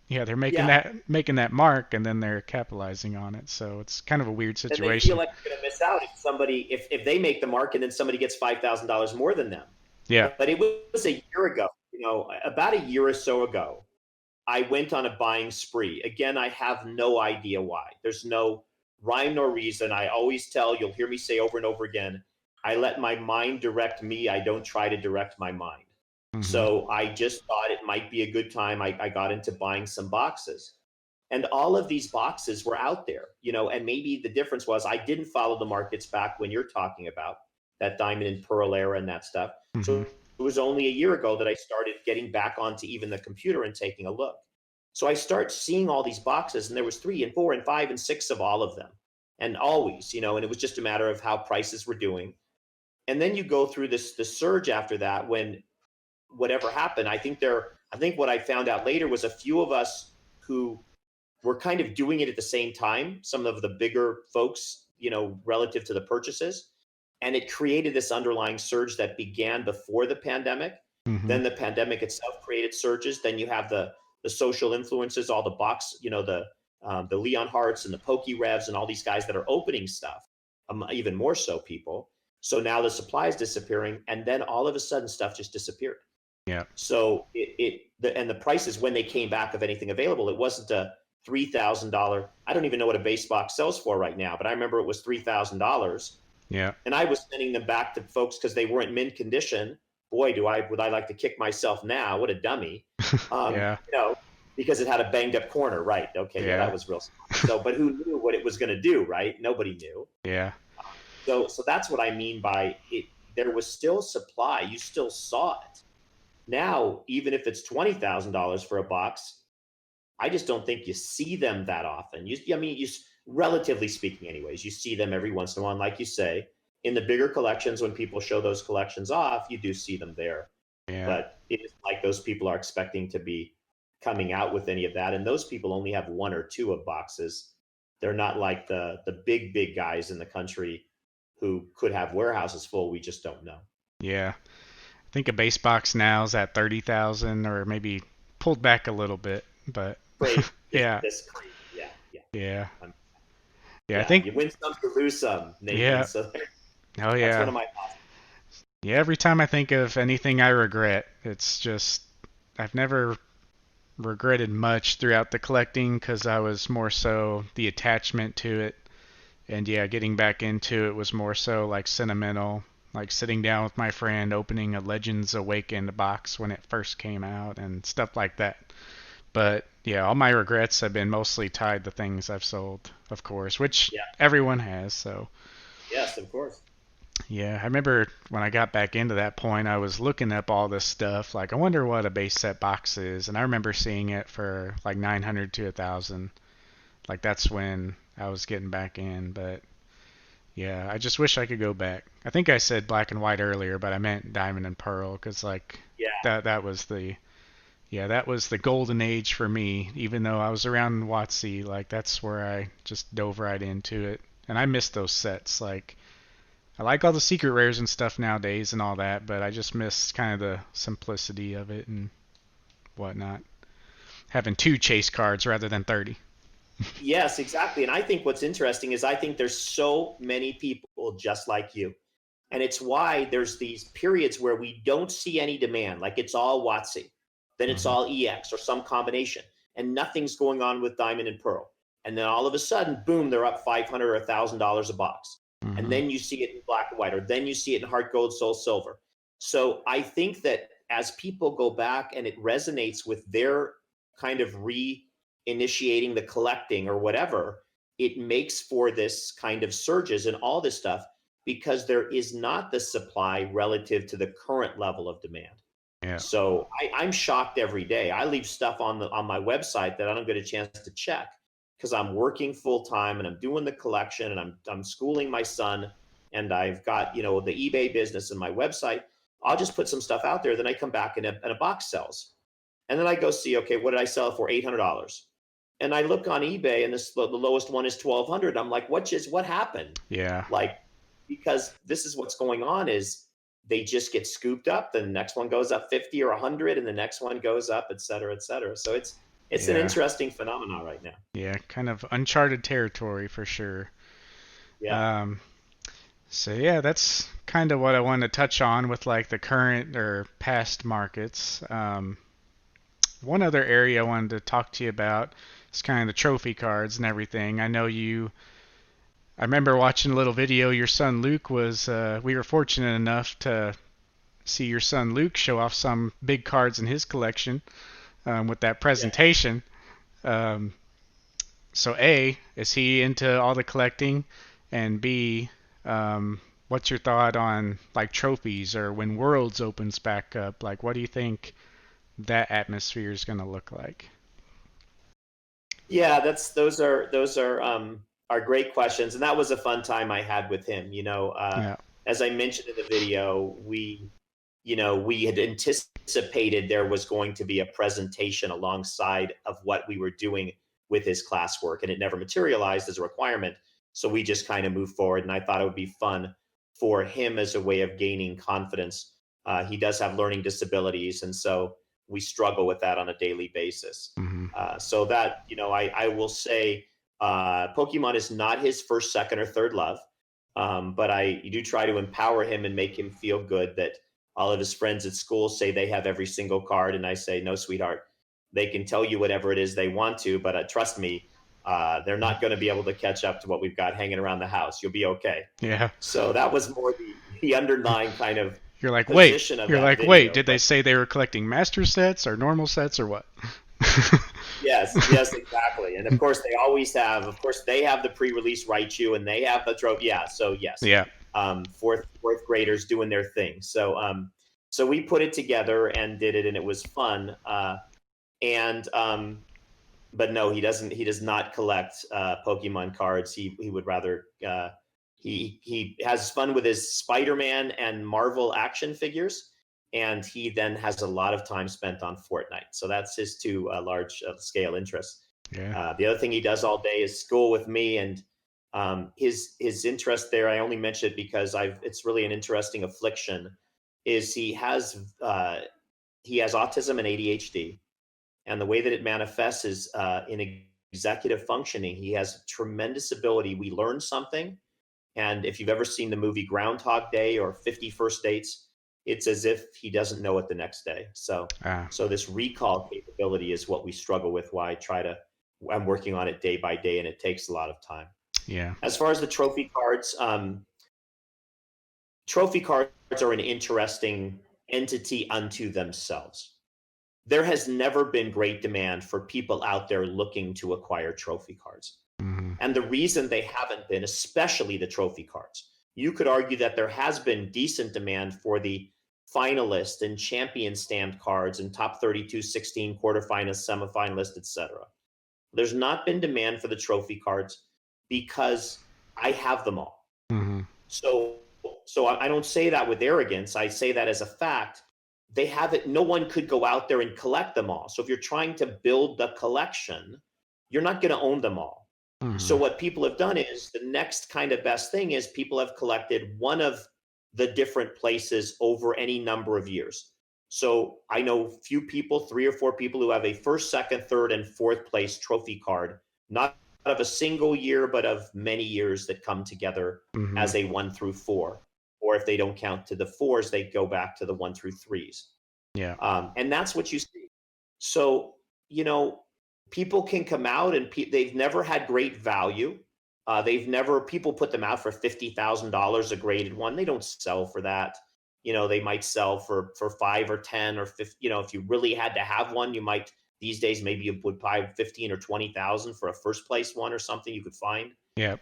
Yeah, they're making Yeah. that mark, and then they're capitalizing on it. So it's kind of a weird And they feel situation. like they're going to miss out if somebody, if they make the mark and then somebody gets $5,000 more than them. Yeah. But it was a year ago, about a year or so ago, I went on a buying spree. Again, I have no idea why. There's no rhyme nor reason. I always tell, you'll hear me say over and over again, I let my mind direct me. I don't try to direct my mind. Mhm. So I just thought it might be a good time. I got into buying some boxes. And all of these boxes were out there, and maybe the difference was I didn't follow the markets back when you're talking about that diamond and pearl era and that stuff. Mhm. So it was only a year ago that I started getting back onto even the computer and taking a look. So I start seeing all these boxes, and there was 3 and 4 and 5 and 6 of all of them. And always, and it was just a matter of how prices were doing. And then you go through this surge after that when whatever happened. I think what I found out later was a few of us who were kind of doing it at the same time, some of the bigger folks, relative to the purchases. And it created this underlying surge that began before the pandemic. Mhm. Then the pandemic itself created surges. Then you have the social influences, all the box, the Leon Harts and the Pokey Revs and all these guys that are opening stuff, even more so people. So now the supply is disappearing, and then all of a sudden stuff just disappeared. Yeah. So and the prices when they came back of anything available, it wasn't a $3,000. I don't even know what a base box sells for right now, but I remember it was $3,000, Yeah. and I was sending them back to folks because they weren't mint condition. Boy, would I like to kick myself now? What a dummy, um, Yeah. you know, because it had a banged up corner. Right? Okay, yeah, Yeah. that was real smart. So, but who knew what it was going to do? Right? Nobody knew. Yeah. So that's what I mean by it. There was still supply. You still saw it. Now, even if it's $20,000 for a box, I just don't think you see them that often. I mean, relatively speaking, anyways, you see them every once in a while. And like you say, in the bigger collections, when people show those collections off, you do see them there. Yeah. But it isn't like those people are expecting to be coming out with any of that. And those people only have one or two of boxes. They're not like the big guys in the country who could have warehouses full. We just don't know. Yeah. I think a base box now is at 30,000 or maybe pulled back a little bit, but Crazy, yeah. this crazy, yeah, yeah. Yeah. Um, Yeah, I Yeah, think you win some, you lose some, Nathan. yeah. So Oh that's one yeah. of my thoughts. Yeah, every time I think of anything I regret, it's just I've never regretted much throughout the collecting because I was more so the attachment to it. And yeah, getting back into it was more so like sentimental, like sitting down with my friend, opening a Legends Awakened box when it first came out and stuff like that. But yeah, all my regrets have been mostly tied to things I've sold, of course, which Yeah, everyone has. So yes, of course. yeah, I remember when I got back into that point, I was looking up all this stuff. Like, I wonder what a base set box is, and I remember seeing it for like 900 to 1,000. Like that's when I was getting back in. But yeah, I just wish I could go back. I think I said black and white earlier, but I meant diamond and pearl because like Yeah, that was the yeah, that was the golden age for me. Even though I was around WotC, like that's where I just dove right into it. And I miss those sets. Like I like all the secret rares and stuff nowadays and all that, but I just miss kind of the simplicity of it and whatnot. Having two chase cards rather than 30. yes, exactly. And I think what's interesting is I think there's so many people just like you. And it's why there's these periods where we don't see any demand, like it's all WotC, then it's Hmm. all EX or some combination, and nothing's going on with Diamond and Pearl. And then all of a sudden, boom, they're up $500 or $1,000 a box. And Mm-hmm. then you see it in black and white, or then you see it in heart gold, soul silver. So I think that as people go back and it resonates with their kind of reinitiating the collecting or whatever, it makes for this kind of surges and all this stuff because there is not the supply relative to the current level of demand. Yeah. So I'm shocked every day. I leave stuff on my website that I don't get a chance to check because I'm working full time and I'm doing the collection and I'm schooling my son and I've got the eBay business and my website. I'll just put some stuff out there. Then I come back and a box sells, and then I go see, okay, what did I sell for? $800. And I look on eBay and the lowest one is 1,200. I'm like, what happened? Yeah. Like, because this is what's going on is they just get scooped up. The next one goes up 50 or 100 and the next one goes up, et cetera, et cetera. So it's an Yeah. interesting phenomenon right now. Yeah. Kind of uncharted territory for sure. Yeah. Um, so yeah, that's kind of what I wanted to touch on with like the current or past markets. One other area I wanted to talk to you about is kind of the trophy cards and everything. I remember watching a little video. Your son Luke we were fortunate enough to see your son Luke show off some big cards in his collection with that Yeah. presentation. Um, so A, is he into all the collecting? And B, what's your thought on like trophies or when Worlds opens back up? Like, what do you think that atmosphere is going to look like? Yeah, those are great questions. And that was a fun time I had with him. Yeah. As I mentioned in the video, we had anticipated there was going to be a presentation alongside of what we were doing with his classwork, and it never materialized as a requirement. So we just kind of moved forward, and I thought it would be fun for him as a way of gaining confidence. He does have learning disabilities, and so we struggle with that on a daily basis. Hmm. So that, I will say Pokemon is not his first, second, or third love. But I do try to empower him and make him feel good that all of his friends at school say they have every single card. And I say, no, sweetheart, they can tell you whatever it is they want to, but trust me, they're not going to be able to catch up to what we've got hanging around the house. You'll be okay. Yeah. So that was more the underlying kind of You're like, wait. position of You're that like, wait. video. Did they But say they were collecting master sets or normal sets or what? yes, exactly. And of course, they have the pre-release Raichu and they have the trophy. Yeah, so yes, Yeah. fourth graders doing their thing. So we put it together and did it, and it was fun. And But no, he doesn't. He does not collect Pokemon cards. He would rather. He has fun with his Spider-Man and Marvel action figures, and he then has a lot of time spent on Fortnite. So that's his two large scale interests. Yeah. The other thing he does all day is school with me, and his interest there. I only mention it because it's really an interesting affliction. Is he has autism and ADHD, and the way that it manifests is in executive functioning. He has tremendous ability. We learn something, and if you've ever seen the movie Groundhog Day or 50 First Dates, it's as if he doesn't know it the next day. So, Ah. so this recall capability is what we struggle with. Why I'm working on it day by day, and it takes a lot of time. Yeah. As far as the trophy cards are an interesting entity unto themselves. There has never been great demand for people out there looking to acquire trophy cards. Hmm. And the reason they haven't been, especially the trophy cards, you could argue that there has been decent demand for the finalist and champion stamped cards and top 32, 16, quarterfinalists, semifinalists, etc. There's not been demand for the trophy cards because I have them all. Hmm. So, so I don't say that with arrogance. I say that as a fact. They have it. No one could go out there and collect them all. So if you're trying to build the collection, you're not going to own them all. So Hmm. what people have done is the next kind of best thing is people have collected one of the different places over any number of years. So I know few people, 3 or 4 people who have a first, second, third, and fourth place trophy card, not of a single year, but of many years that come together Hmm. as a 1 through 4. Or if they don't count to the fours, they go back to the 1 through 3s. Yeah. And that's what you see. So, you know, people can come out and they've never had great value. They've never, people put them out for $50,000 a graded one. They don't sell for that. They might sell for 5 or 10 or 50. If you really had to have one, you might, these days, maybe you would buy 15 or 20,000 for a first place one or something you could find. Yeah.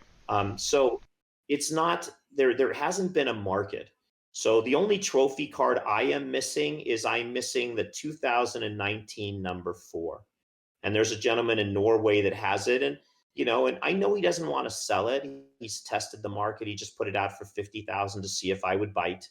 So it's not there. There hasn't been a market. So the only trophy card I am missing is I'm missing the 2019 number 4. And there's a gentleman in Norway that has it. And I know he doesn't want to sell it. He's tested the market. He just put it out for 50,000 to see if I would bite.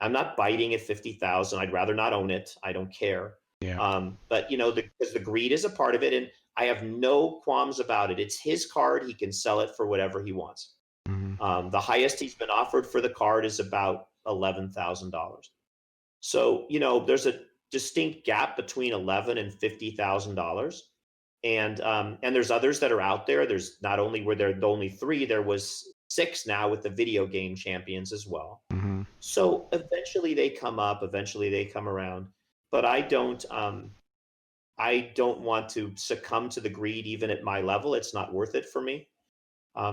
I'm not biting at 50,000. I'd rather not own it. I don't care. Yeah. But because the greed is a part of it, and I have no qualms about it. It's his card. He can sell it for whatever he wants. Mm-hmm. The highest he's been offered for the card is about $11,000. So there's a distinct gap between $11,000 and $50,000. And there's others that are out there. There's not only were there only 3, there was 6 now with the video game champions as well. Mm-hmm. So eventually they come up, eventually they come around. But I don't want to succumb to the greed even at my level. It's not worth it for me.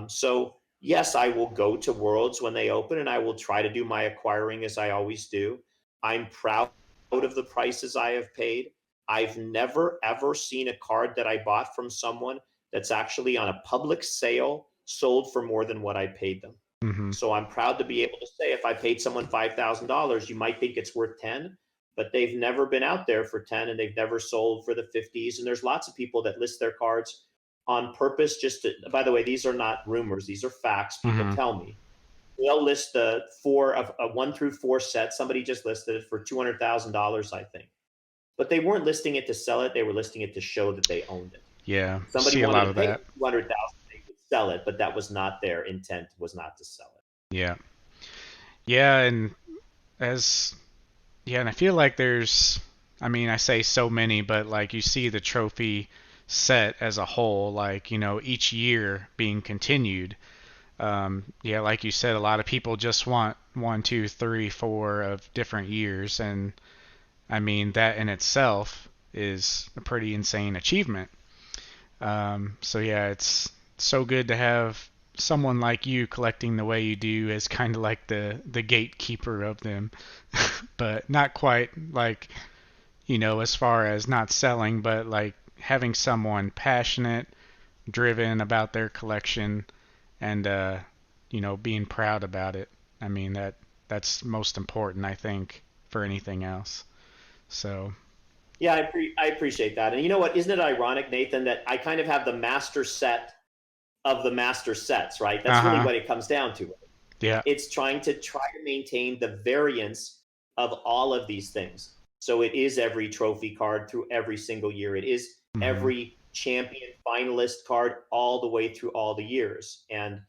So yes, I will go to Worlds when they open, and I will try to do my acquiring as I always do. I'm proud of the prices I have paid. I've never ever seen a card that I bought from someone that's actually on a public sale sold for more than what I paid them. Mm-hmm. So I'm proud to be able to say if I paid someone $5,000, you might think it's worth 10, but they've never been out there for 10 and they've never sold for the 50s. And there's lots of people that list their cards on purpose just to, by the way, these are not rumors, these are facts. People Mm-hmm. tell me. They'll list the 1 through 4 set. Somebody just listed it for $200,000, I think. But they weren't listing it to sell it. They were listing it to show that they owned it. Yeah. Somebody See a wanted lot to of pay that. 200,000, they would sell it, but that was not their intent. Was not to sell it. Yeah. Yeah, and as yeah, and I feel like there's, I mean, I say so many, but like you see the trophy set as a whole, like, each year being continued. Yeah, like you said, a lot of people just want one, two, three, four of different years, and I mean that in itself is a pretty insane achievement. So yeah, it's so good to have someone like you collecting the way you do as kind of like the gatekeeper of them, but not quite like, as far as not selling, but like having someone passionate, driven about their collection, and being proud about it. I mean that's most important, I think, for anything else. So. Yeah, I appreciate that. And you know what? Isn't it ironic, Nathan, that I kind of have the master set of the master sets, right? That's really Uh-huh. what it comes down to. Yeah. It's try to maintain the variance of all of these things. So it is every trophy card through every single year. It is Mhm. every champion finalist card all the way through all the years. And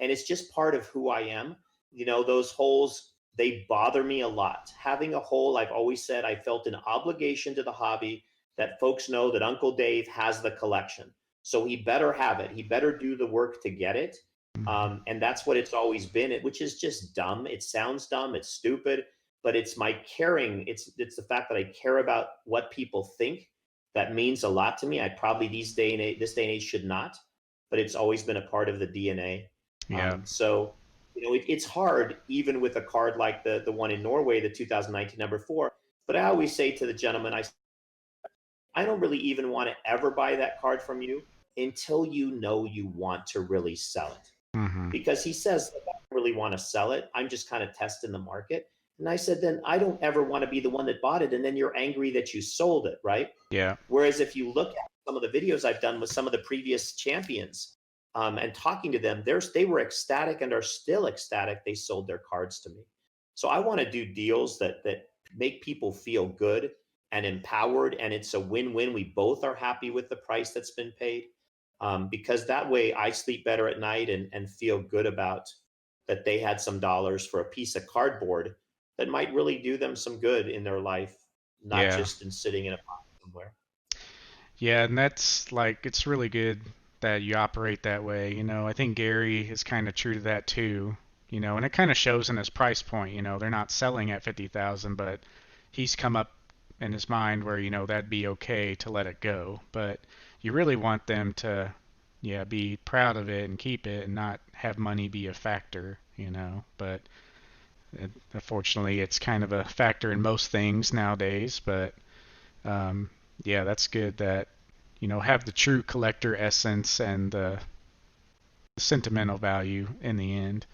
it's just part of who I am. Those holes, they bother me a lot. Having a hole, I've always said I felt an obligation to the hobby that folks know that Uncle Dave has the collection. So he better have it. He better do the work to get it. Mhm. And that's what it's always been, which is just dumb. It sounds dumb. It's stupid, but it's my caring. It's the fact that I care about what people think. That means a lot to me. I probably this day and age should not, but it's always been a part of the DNA. Yeah. So it's hard even with a card like the one in Norway, the 2019 number 4. But I always say to the gentleman, I don't really even want to ever buy that card from you until you want to really sell it. Mhm. Because he says, I don't really want to sell it. I'm just kind of testing the market. And I said, then I don't ever want to be the one that bought it. And then you're angry that you sold it, right? Yeah. Whereas if you look at some of the videos I've done with some of the previous champions and talking to them, they were ecstatic and are still ecstatic they sold their cards to me. So I want to do deals that make people feel good and empowered, and it's a win-win. We both are happy with the price that's been paid, because that way I sleep better at night and feel good about that they had some dollars for a piece of cardboard that might really do them some good in their life, not Yeah. just in sitting in a box somewhere. Yeah, and that's like it's really good that you operate that way. I think Gary is kind of true to that too. And it kind of shows in his price point. They're not selling at 50,000, but he's come up in his mind where that'd be okay to let it go, but you really want them to, yeah, be proud of it and keep it and not have money be a factor, But unfortunately, it's kind of a factor in most things nowadays. But um, yeah, that's good that have the true collector essence and the sentimental value in the end.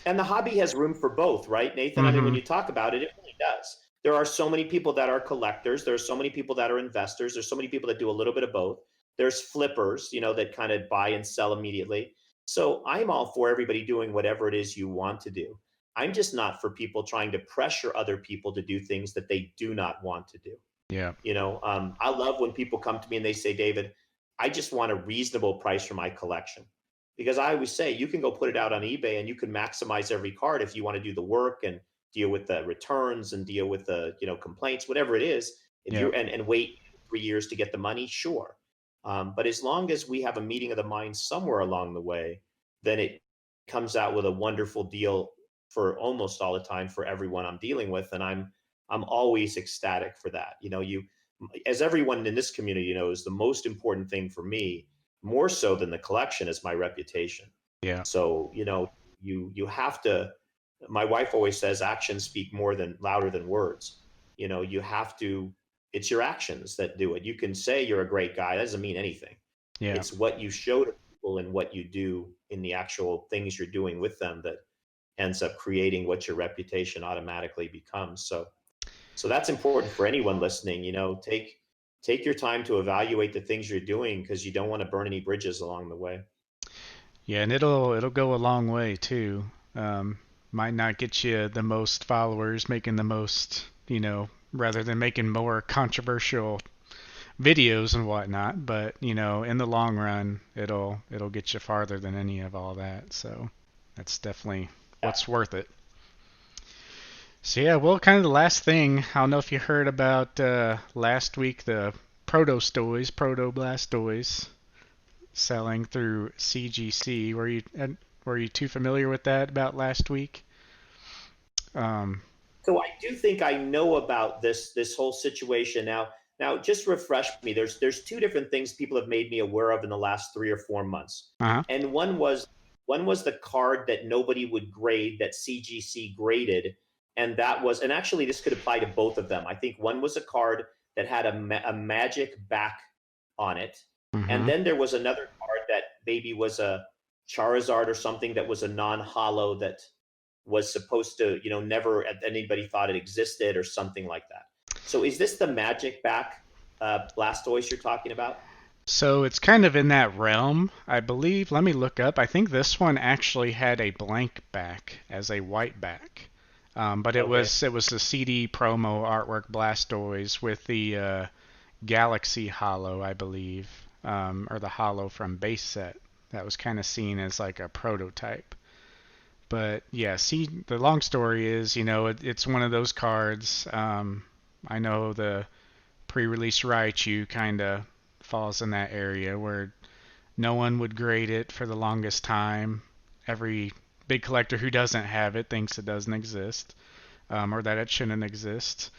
And the hobby has room for both, right, Nathan? I mean, when Mm-hmm. you talk about it, it really does. There are so many people that are collectors. There are so many people that are investors. There's so many people that do a little bit of both. There's flippers, that kind of buy and sell immediately. So I'm all for everybody doing whatever it is you want to do. I'm just not for people trying to pressure other people to do things that they do not want to do. Yeah. I love when people come to me and they say, David, I just want a reasonable price for my collection. Because I always say you can go put it out on eBay and you can maximize every card if you want to do the work and deal with the returns and deal with the complaints, whatever it is. If Yeah. you and wait 3 years to get the money, sure. But as long as we have a meeting of the minds somewhere along the way, then it comes out with a wonderful deal for almost all the time for everyone I'm dealing with, and I'm always ecstatic for that. As everyone in this community knows, the most important thing for me, more so than the collection, is my reputation. Yeah. So, you have to. My wife always says actions speak more than louder than words. You have to. It's your actions that do it. You can say you're a great guy. That doesn't mean anything. Yeah. It's what you show to people and what you do in the actual things you're doing with them that ends up creating what your reputation automatically becomes. So that's important for anyone listening. Take your time to evaluate the things you're doing because you don't want to burn any bridges along the way. Yeah, and it'll go a long way too. Um, might not get you the most followers, making the most, rather than making more controversial videos and whatnot, but in the long run, it'll get you farther than any of all that. So that's definitely Yeah. what's worth it. So yeah, well, kind of the last thing, I don't know if you heard about last week the Proto Blastoise selling through CGC. Were you too familiar with that about last week? Um, So I do think I know about this whole situation now. Now, just refresh me. There's two different things people have made me aware of in the last 3 or 4 months, uh-huh. and one was the card that nobody would grade that CGC graded, and that was, and actually this could apply to both of them. I think one was a card that had a magic back on it, and Mm-hmm. then there was another card that maybe was a Charizard or something that was a non-hollow that was supposed to, never anybody thought it existed or something like that. So is this the magic back Blastoise you're talking about? So it's kind of in that realm, I believe. Let me look up. I think this one actually had a blank back as a white back. But it Okay. was it was the CD promo artwork Blastoise with the Galaxy Hollow, I believe, or the Hollow from base set. That was kind of seen as like a prototype. But yeah, see, the long story is, it's one of those cards. I know the Pre-Release Raichu kind of falls in that area where no one would grade it for the longest time. Every big collector who doesn't have it thinks it doesn't exist, or that it shouldn't exist.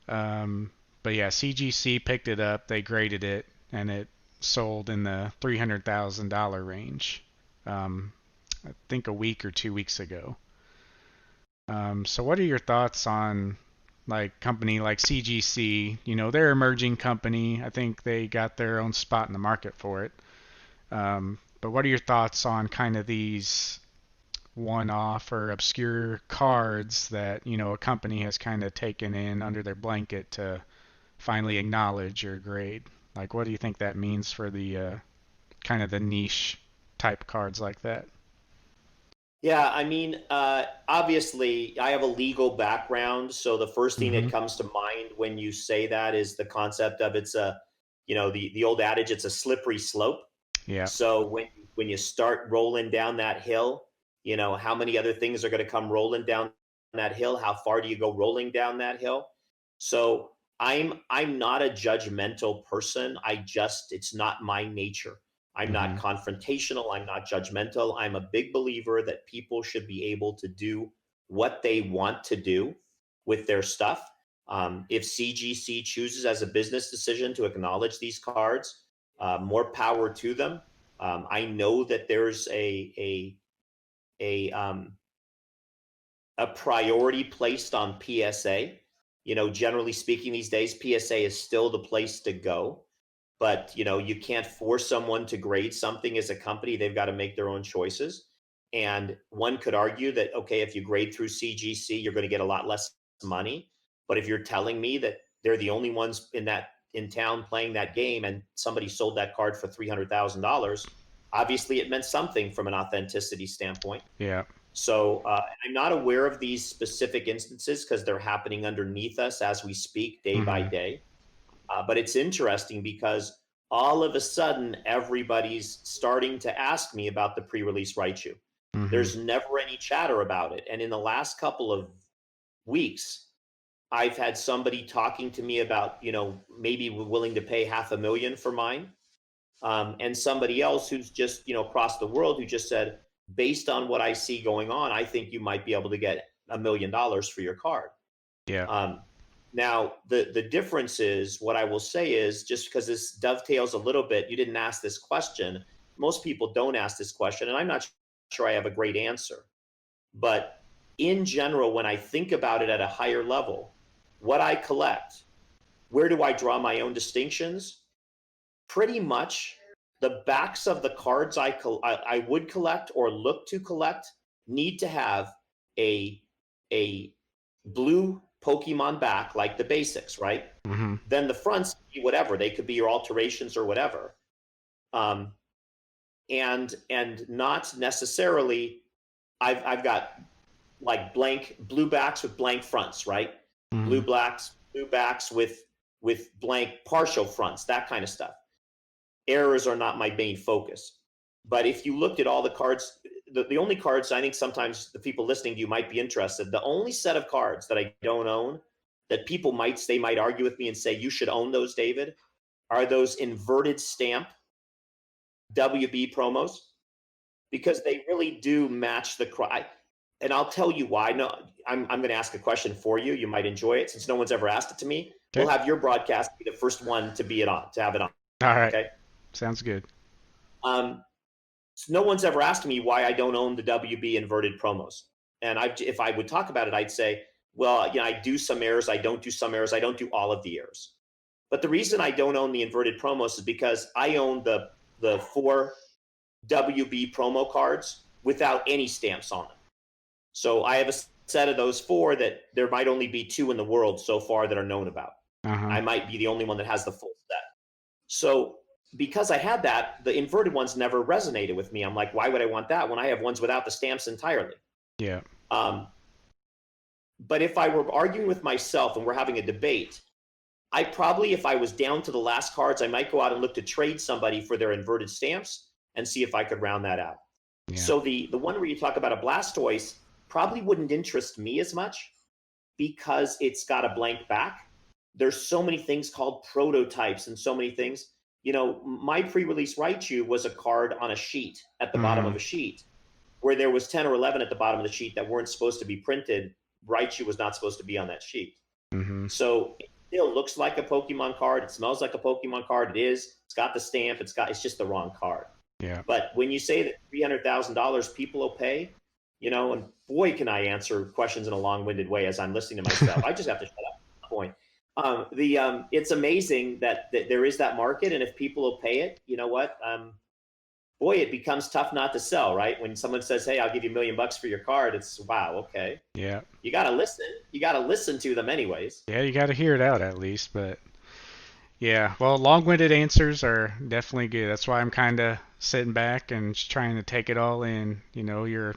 But yeah, CGC picked it up, they graded it, and it sold in the $300,000 range. Um, I think a week or 2 weeks ago. So what are your thoughts on like company like CGC? They're an emerging company. I think they got their own spot in the market for it. But what are your thoughts on kind of these one-off or obscure cards that a company has kind of taken in under their blanket to finally acknowledge or grade? Like, what do you think that means for the kind of the niche type cards like that? Yeah, I mean, obviously, I have a legal background, so the first thing Mm-hmm. that comes to mind when you say that is the concept of it's a, the old adage, it's a slippery slope. Yeah. So when you start rolling down that hill, how many other things are going to come rolling down that hill? How far do you go rolling down that hill? So I'm not a judgmental person. It's not my nature. I'm Mm-hmm. not confrontational. I'm not judgmental. I'm a big believer that people should be able to do what they want to do with their stuff. If CGC chooses as a business decision to acknowledge these cards, more power to them. I know that there's a a priority placed on PSA. You know, generally speaking, these days PSA is still the place to go. But you know, you can't force someone to grade something as a company. They've got to make their own choices. And one could argue that okay, if you grade through CGC, you're going to get a lot less money. But if you're telling me that they're the only ones in town playing that game, and somebody sold that card for $300,000, obviously it meant something from an authenticity standpoint. Yeah. So I'm not aware of these specific instances because they're happening underneath us as we speak, day by Hmm. day. But it's interesting because all of a sudden, everybody's starting to ask me about the pre-release Raichu. Hmm. There's never any chatter about it. And in the last couple of weeks, I've had somebody talking to me about, you know, maybe willing to pay 500,000 for mine. And somebody else who's just, you know, across the world who just said, based on what I see going on, I think you might be able to get $1 million for your card. Yeah. Um, Now, the difference is what I will say is just because this dovetails a little bit, you didn't ask this question. Most people don't ask this question, and I'm not sure I have a great answer. But in general, when I think about it at a higher level, what I collect, where do I draw my own distinctions? Pretty much the backs of the cards I would collect or look to collect need to have a a blue Pokemon back, like the basics, right? Hmm. Then the fronts be whatever, they could be your alterations or whatever, um, and not necessarily. I've got like blank blue backs with blank fronts, right? Hmm. Blue backs with blank partial fronts, that kind of stuff. Errors are not my main focus. But if you looked at all the cards, the only cards I think sometimes the people listening to you might be interested, the only set of cards that I don't own that people might argue with me and say you should own those, David, are those inverted stamp WB promos because they really do match the cry. And I'll tell you why. No, I'm going to ask a question for you. You might enjoy it since no one's ever asked it to me. We'll Okay. have your broadcast be the first one to be it on, to have it on. All right. Okay. Sounds good. Um, So no one's ever asked me why I don't own the WB inverted promos. And if I would talk about it, I'd say, well, you know, I do some errors, I don't do some errors, I don't do all of the errors. But the reason I don't own the inverted promos is because I own the four WB promo cards without any stamps on them. So I have a set of those four that there might only be two in the world so far that are known about. Uh-huh. I might be the only one that has the full set. So because I had that, the inverted ones never resonated with me. I'm like, why would I want that when I have ones without the stamps entirely? Yeah. Um, but if I were arguing with myself and we're having a debate, I probably, if I was down to the last cards, I might go out and look to trade somebody for their inverted stamps and see if I could round that out. Yeah. So the one where you talk about a Blastoise probably wouldn't interest me as much because it's got a blank back. There's so many things called prototypes and so many things. You know, my pre-release Raichu was a card on a sheet at the bottom Hmm. of a sheet where there was 10 or 11 at the bottom of the sheet that weren't supposed to be printed. Raichu was not supposed to be on that sheet. Hmm. So it still looks like a Pokemon card. It smells like a Pokemon card. It is. It's got the stamp. It's just the wrong card. Yeah. But when you say that $300,000 people will pay, you know, and boy, can I answer questions in a long-winded way as I'm listening to myself. I just have to shut up at that point. It's amazing that there is that market, and if people will pay it, you know what? Boy, it becomes tough not to sell, right? When someone says, "Hey, I'll give you $1 million for your card," it's wow, okay. Yeah. You got to listen. You got to listen to them, anyways. Yeah, you got to hear it out at least, but yeah, well, long-winded answers are definitely good. That's why I'm kind of sitting back and just trying to take it all in. You know, your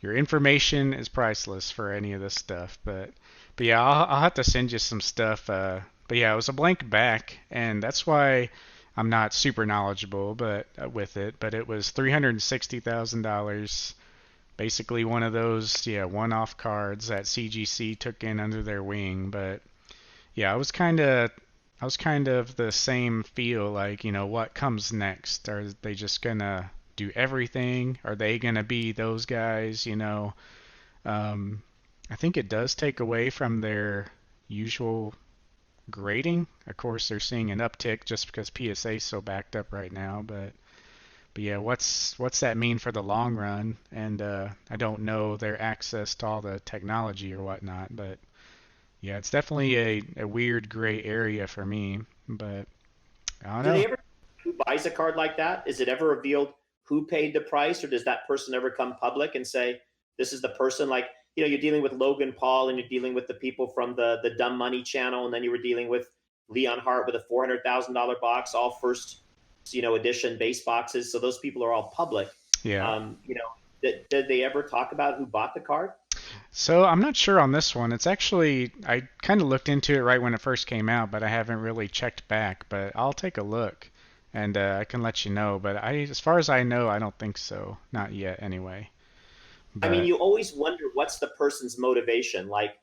information is priceless for any of this stuff. But yeah, I'll have to send you some stuff. But yeah, it was a blank back, and that's why I'm not super knowledgeable, but with it. But it was $360,000. Basically one of those, yeah, one-off cards that CGC took in under their wing. But yeah, I was kind of the same feel, like, you know, what comes next? Are they just gonna do everything? Are they gonna be those guys, you know? Um, I think it does take away from their usual grading. Of course, they're seeing an uptick just because PSA is so backed up right now, but yeah, what's that mean for the long run? And I don't know their access to all the technology or whatnot, but yeah, it's definitely a weird gray area for me. But I don't Do they know. ever who buys a card like that? Is it ever revealed who paid the price, or does that person ever come public and say this is the person? Like you're dealing with Logan Paul, and you're dealing with the people from the Dumb Money channel, and then you were dealing with Leon Hart with a $400,000 box, all first edition base boxes. So those people are all public. Yeah. Did they ever talk about who bought the card? So I'm not sure on this one. It's actually I kind of looked into it right when it first came out, but I haven't really checked back. But I'll take a look, and I can let you know. But as far as I know, I don't think so. Not yet, anyway. I mean, But you always wonder what's the person's motivation. Like,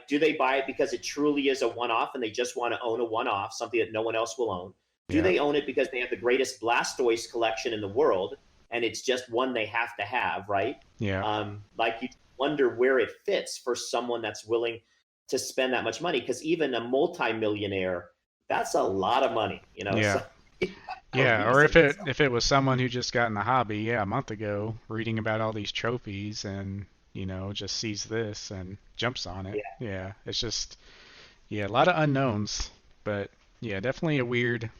do they buy it because it truly is a one-off and they just want to own a one-off, something that no one else will own? Do yeah, they own it because they have the greatest Blastoise collection in the world and it's just one they have to have, right? yeah, Like you wonder where it fits for someone that's willing to spend that much money, because even a multimillionaire, that's a lot of money. yeah. So no Yeah, or reason. if it was someone who just got in the hobby, yeah, a month ago, reading about all these trophies and just sees this and jumps on it. Yeah. Yeah, it's just yeah, a lot of unknowns, but yeah, definitely a weird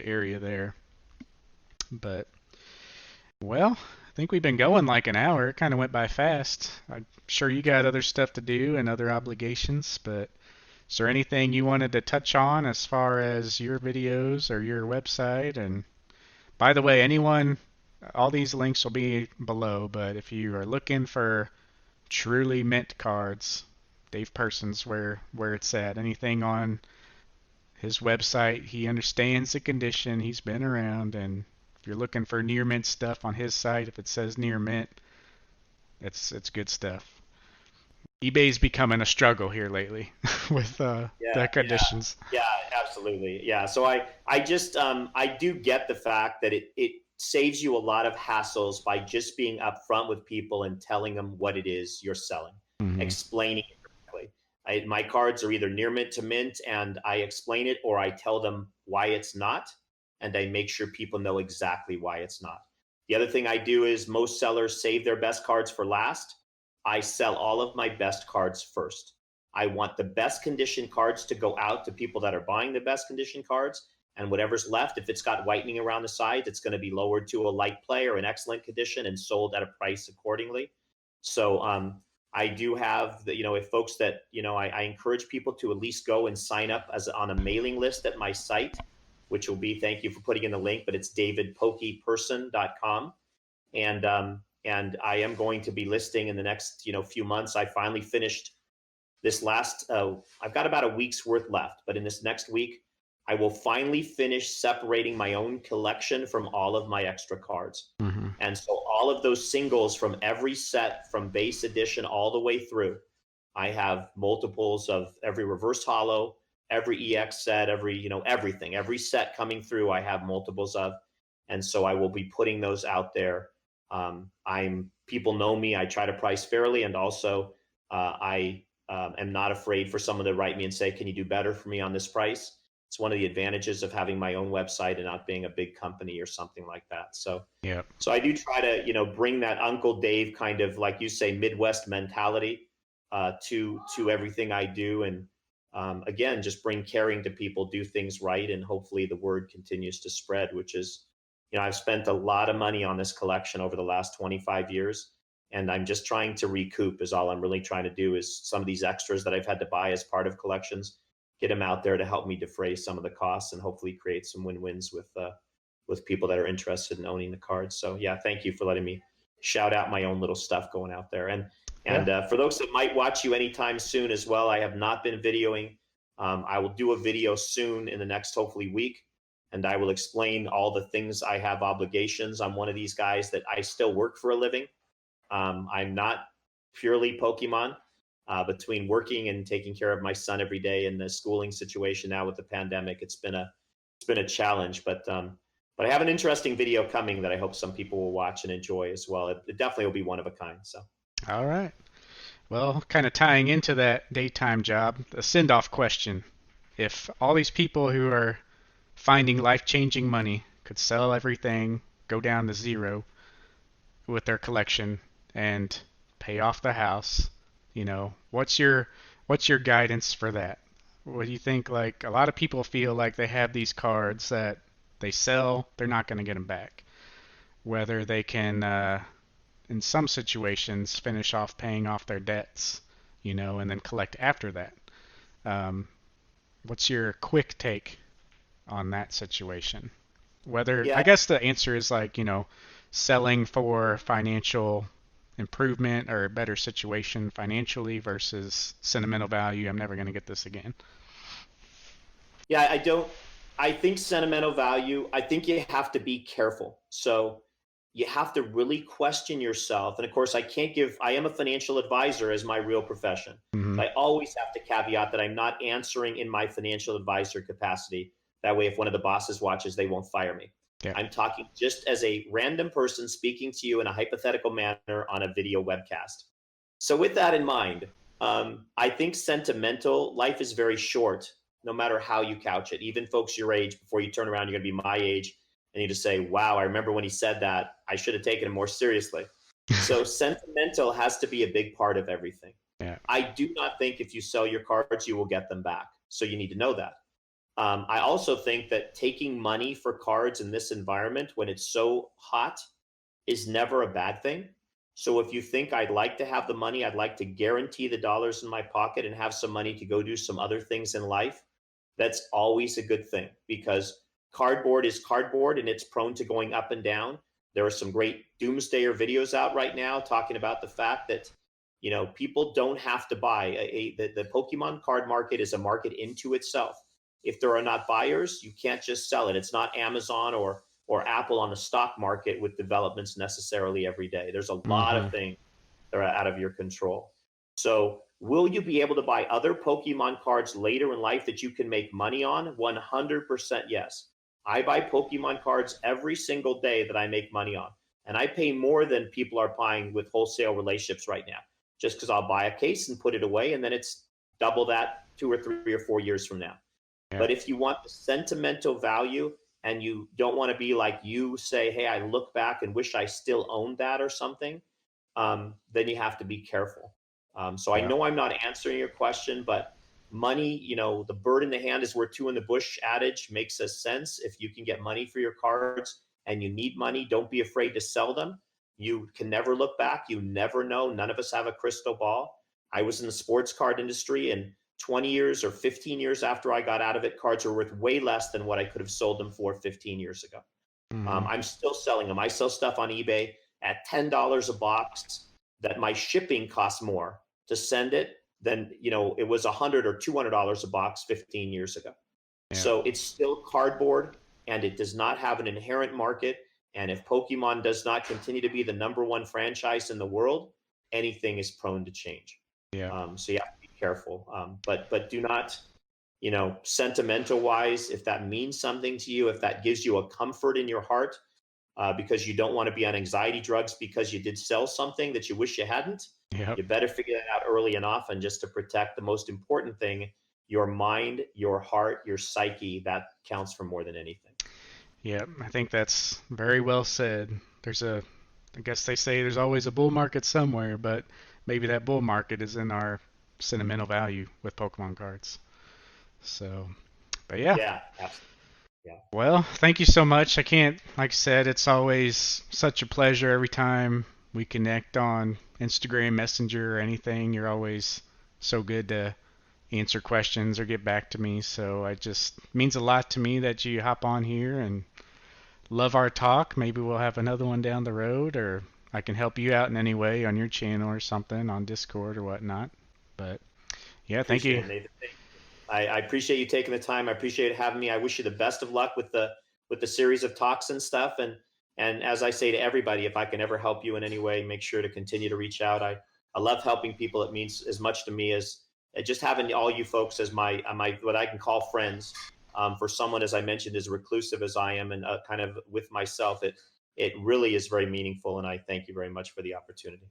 area there. But well, I think we've been going like an hour. It kind of went by fast. I'm sure you got other stuff to do and other obligations, but is there anything you wanted to touch on as far as your videos or your website? And by the way, anyone, all these links will be below, but if you are looking for truly mint cards, Dave Person's where it's at. Anything on his website, he understands the condition, he's been around, and if you're looking for near mint stuff on his site, if it says near mint, it's good stuff. eBay's becoming a struggle here lately with Yeah, the yeah, conditions. yeah, absolutely. Yeah. So I just I do get the fact that it saves you a lot of hassles by just being upfront with people and telling them what it is you're selling, Hmm. explaining it correctly. My cards are either near mint to mint, and I explain it, or I tell them why it's not, and I make sure people know exactly why it's not. The other thing I do is most sellers save their best cards for last. I sell all of my best cards first. I want the best condition cards to go out to people that are buying the best condition cards. And whatever's left, if it's got whitening around the sides, it's going to be lowered to a light play or an excellent condition and sold at a price accordingly. So I do have if folks that I encourage people to at least go and sign up as on a mailing list at my site, which will be, thank you for putting in the link, but it's davidpokeperson.com. And I am going to be listing in the next few months. I finally finished this last. I've got about a week's worth left, but in this next week, I will finally finish separating my own collection from all of my extra cards. Hmm. And so all of those singles from every set, from base edition all the way through, I have multiples of every reverse hollow, every EX set, everything, every set coming through, I have multiples of. And so I will be putting those out there. People know me. I try to price fairly. And also I am not afraid for someone to write me and say, can you do better for me on this price? It's one of the advantages of having my own website and not being a big company or something like that. So Yep. I do try to, bring that Uncle Dave kind of, like you say, Midwest mentality to everything I do, and again, just bring caring to people, do things right, and hopefully the word continues to spread. Which is, I've spent a lot of money on this collection over the last 25 years, and I'm just trying to recoup. Is all I'm really trying to do. Is some of these extras that I've had to buy as part of collections, get them out there to help me defray some of the costs and hopefully create some win-wins with people that are interested in owning the cards. So yeah, thank you for letting me shout out my own little stuff going out there. Yeah. And for those that might watch you anytime soon as well, I have not been videoing. I will do a video soon in the next hopefully week, and I will explain all the things I have obligations. I'm one of these guys that I still work for a living. I'm not purely Pokemon. Between working and taking care of my son every day and the schooling situation now with the pandemic, it's been a challenge. But I have an interesting video coming that I hope some people will watch and enjoy as well. It definitely will be one of a kind. So All right. Well, kind of tying into that daytime job, the send-off question. If all these people who are finding life-changing money could sell everything, go down to zero with their collection, and pay off the house, what's your guidance for that? What do you think? Like a lot of people feel like they have these cards that they sell, they're not going to get them back. Whether they can, in some situations, finish off paying off their debts, and then collect after that. Um, what's your quick take on that situation? Whether I Yeah, guess the answer is like, selling for financial improvement or a better situation financially versus sentimental value. I'm never going to get this again. yeah, I don't. I think sentimental value. I think you have to be careful. So you have to really question yourself. And of course, I can't give. I am a financial advisor as my real profession. Hmm. So I always have to caveat that I'm not answering in my financial advisor capacity. That way, if one of the bosses watches, they won't fire me. Yeah. I'm talking just as a random person speaking to you in a hypothetical manner on a video webcast. So, with that in mind, I think sentimental life is very short, no matter how you couch it. Even folks your age, before you turn around, you're going to be my age, and you just say, "Wow, I remember when he said that. I should have taken him more seriously." So, sentimental has to be a big part of everything. Yeah. I do not think if you sell your cards, you will get them back. So, you need to know that. I also think that taking money for cards in this environment when it's so hot is never a bad thing. So if you think I'd like to have the money, I'd like to guarantee the dollars in my pocket and have some money to go do some other things in life, that's always a good thing because cardboard is cardboard and it's prone to going up and down. There are some great doomsdayer videos out right now talking about the fact that people don't have to buy the Pokemon card market is a market into itself. If there are not buyers, you can't just sell it. It's not Amazon or Apple on the stock market with developments necessarily every day. There's a lot Hmm. of things that are out of your control. So, will you be able to buy other Pokemon cards later in life that you can make money on? 100% yes. I buy Pokemon cards every single day that I make money on. And I pay more than people are buying with wholesale relationships right now, just because I'll buy a case and put it away, and then it's double that 2 or 3 or 4 years from now. Yeah. But if you want the sentimental value and you don't want to be like you say, hey, I look back and wish I still owned that or something, then you have to be careful. So I Yeah. know I'm not answering your question, but money, the bird in the hand is worth two in the bush adage makes a sense. If you can get money for your cards and you need money, don't be afraid to sell them. You can never look back. You never know. None of us have a crystal ball. I was in the sports card industry, and 20 years or 15 years after I got out of it, cards are worth way less than what I could have sold them for 15 years ago. Hmm. I'm still selling them. I sell stuff on eBay at $10 a box that my shipping costs more to send it than it was $100 or $200 a box 15 years ago. Yeah. So it's still cardboard, and it does not have an inherent market. And if Pokemon does not continue to be the number one franchise in the world, anything is prone to change. Yeah. So you have to be careful. But do not, sentimental wise, if that means something to you, if that gives you a comfort in your heart, because you don't want to be on anxiety drugs because you did sell something that you wish you hadn't, Yep. you better figure that out early and often just to protect the most important thing, your mind, your heart, your psyche. That counts for more than anything. Yep. I think that's very well said. I guess they say there's always a bull market somewhere, but maybe that bull market is in our sentimental value with Pokemon cards. So, but yeah. Yeah, absolutely. Yeah. Well, thank you so much. I can't, like I said, it's always such a pleasure every time we connect on Instagram Messenger or anything. You're always so good to answer questions or get back to me. So it just means a lot to me that you hop on here and love our talk. Maybe we'll have another one down the road, or I can help you out in any way on your channel or something on Discord or whatnot. But yeah, thank Appreciate you. it, Nathan. I appreciate you taking the time. I appreciate having me. I wish you the best of luck with the series of talks and stuff. And as I say to everybody, if I can ever help you in any way, make sure to continue to reach out. I love helping people. It means as much to me as just having all you folks as my what I can call friends. For someone, as I mentioned, as reclusive as I am and kind of with myself, it really is very meaningful. And I thank you very much for the opportunity.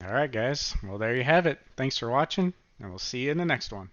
All right, guys. Well, there you have it. Thanks for watching, and we'll see you in the next one.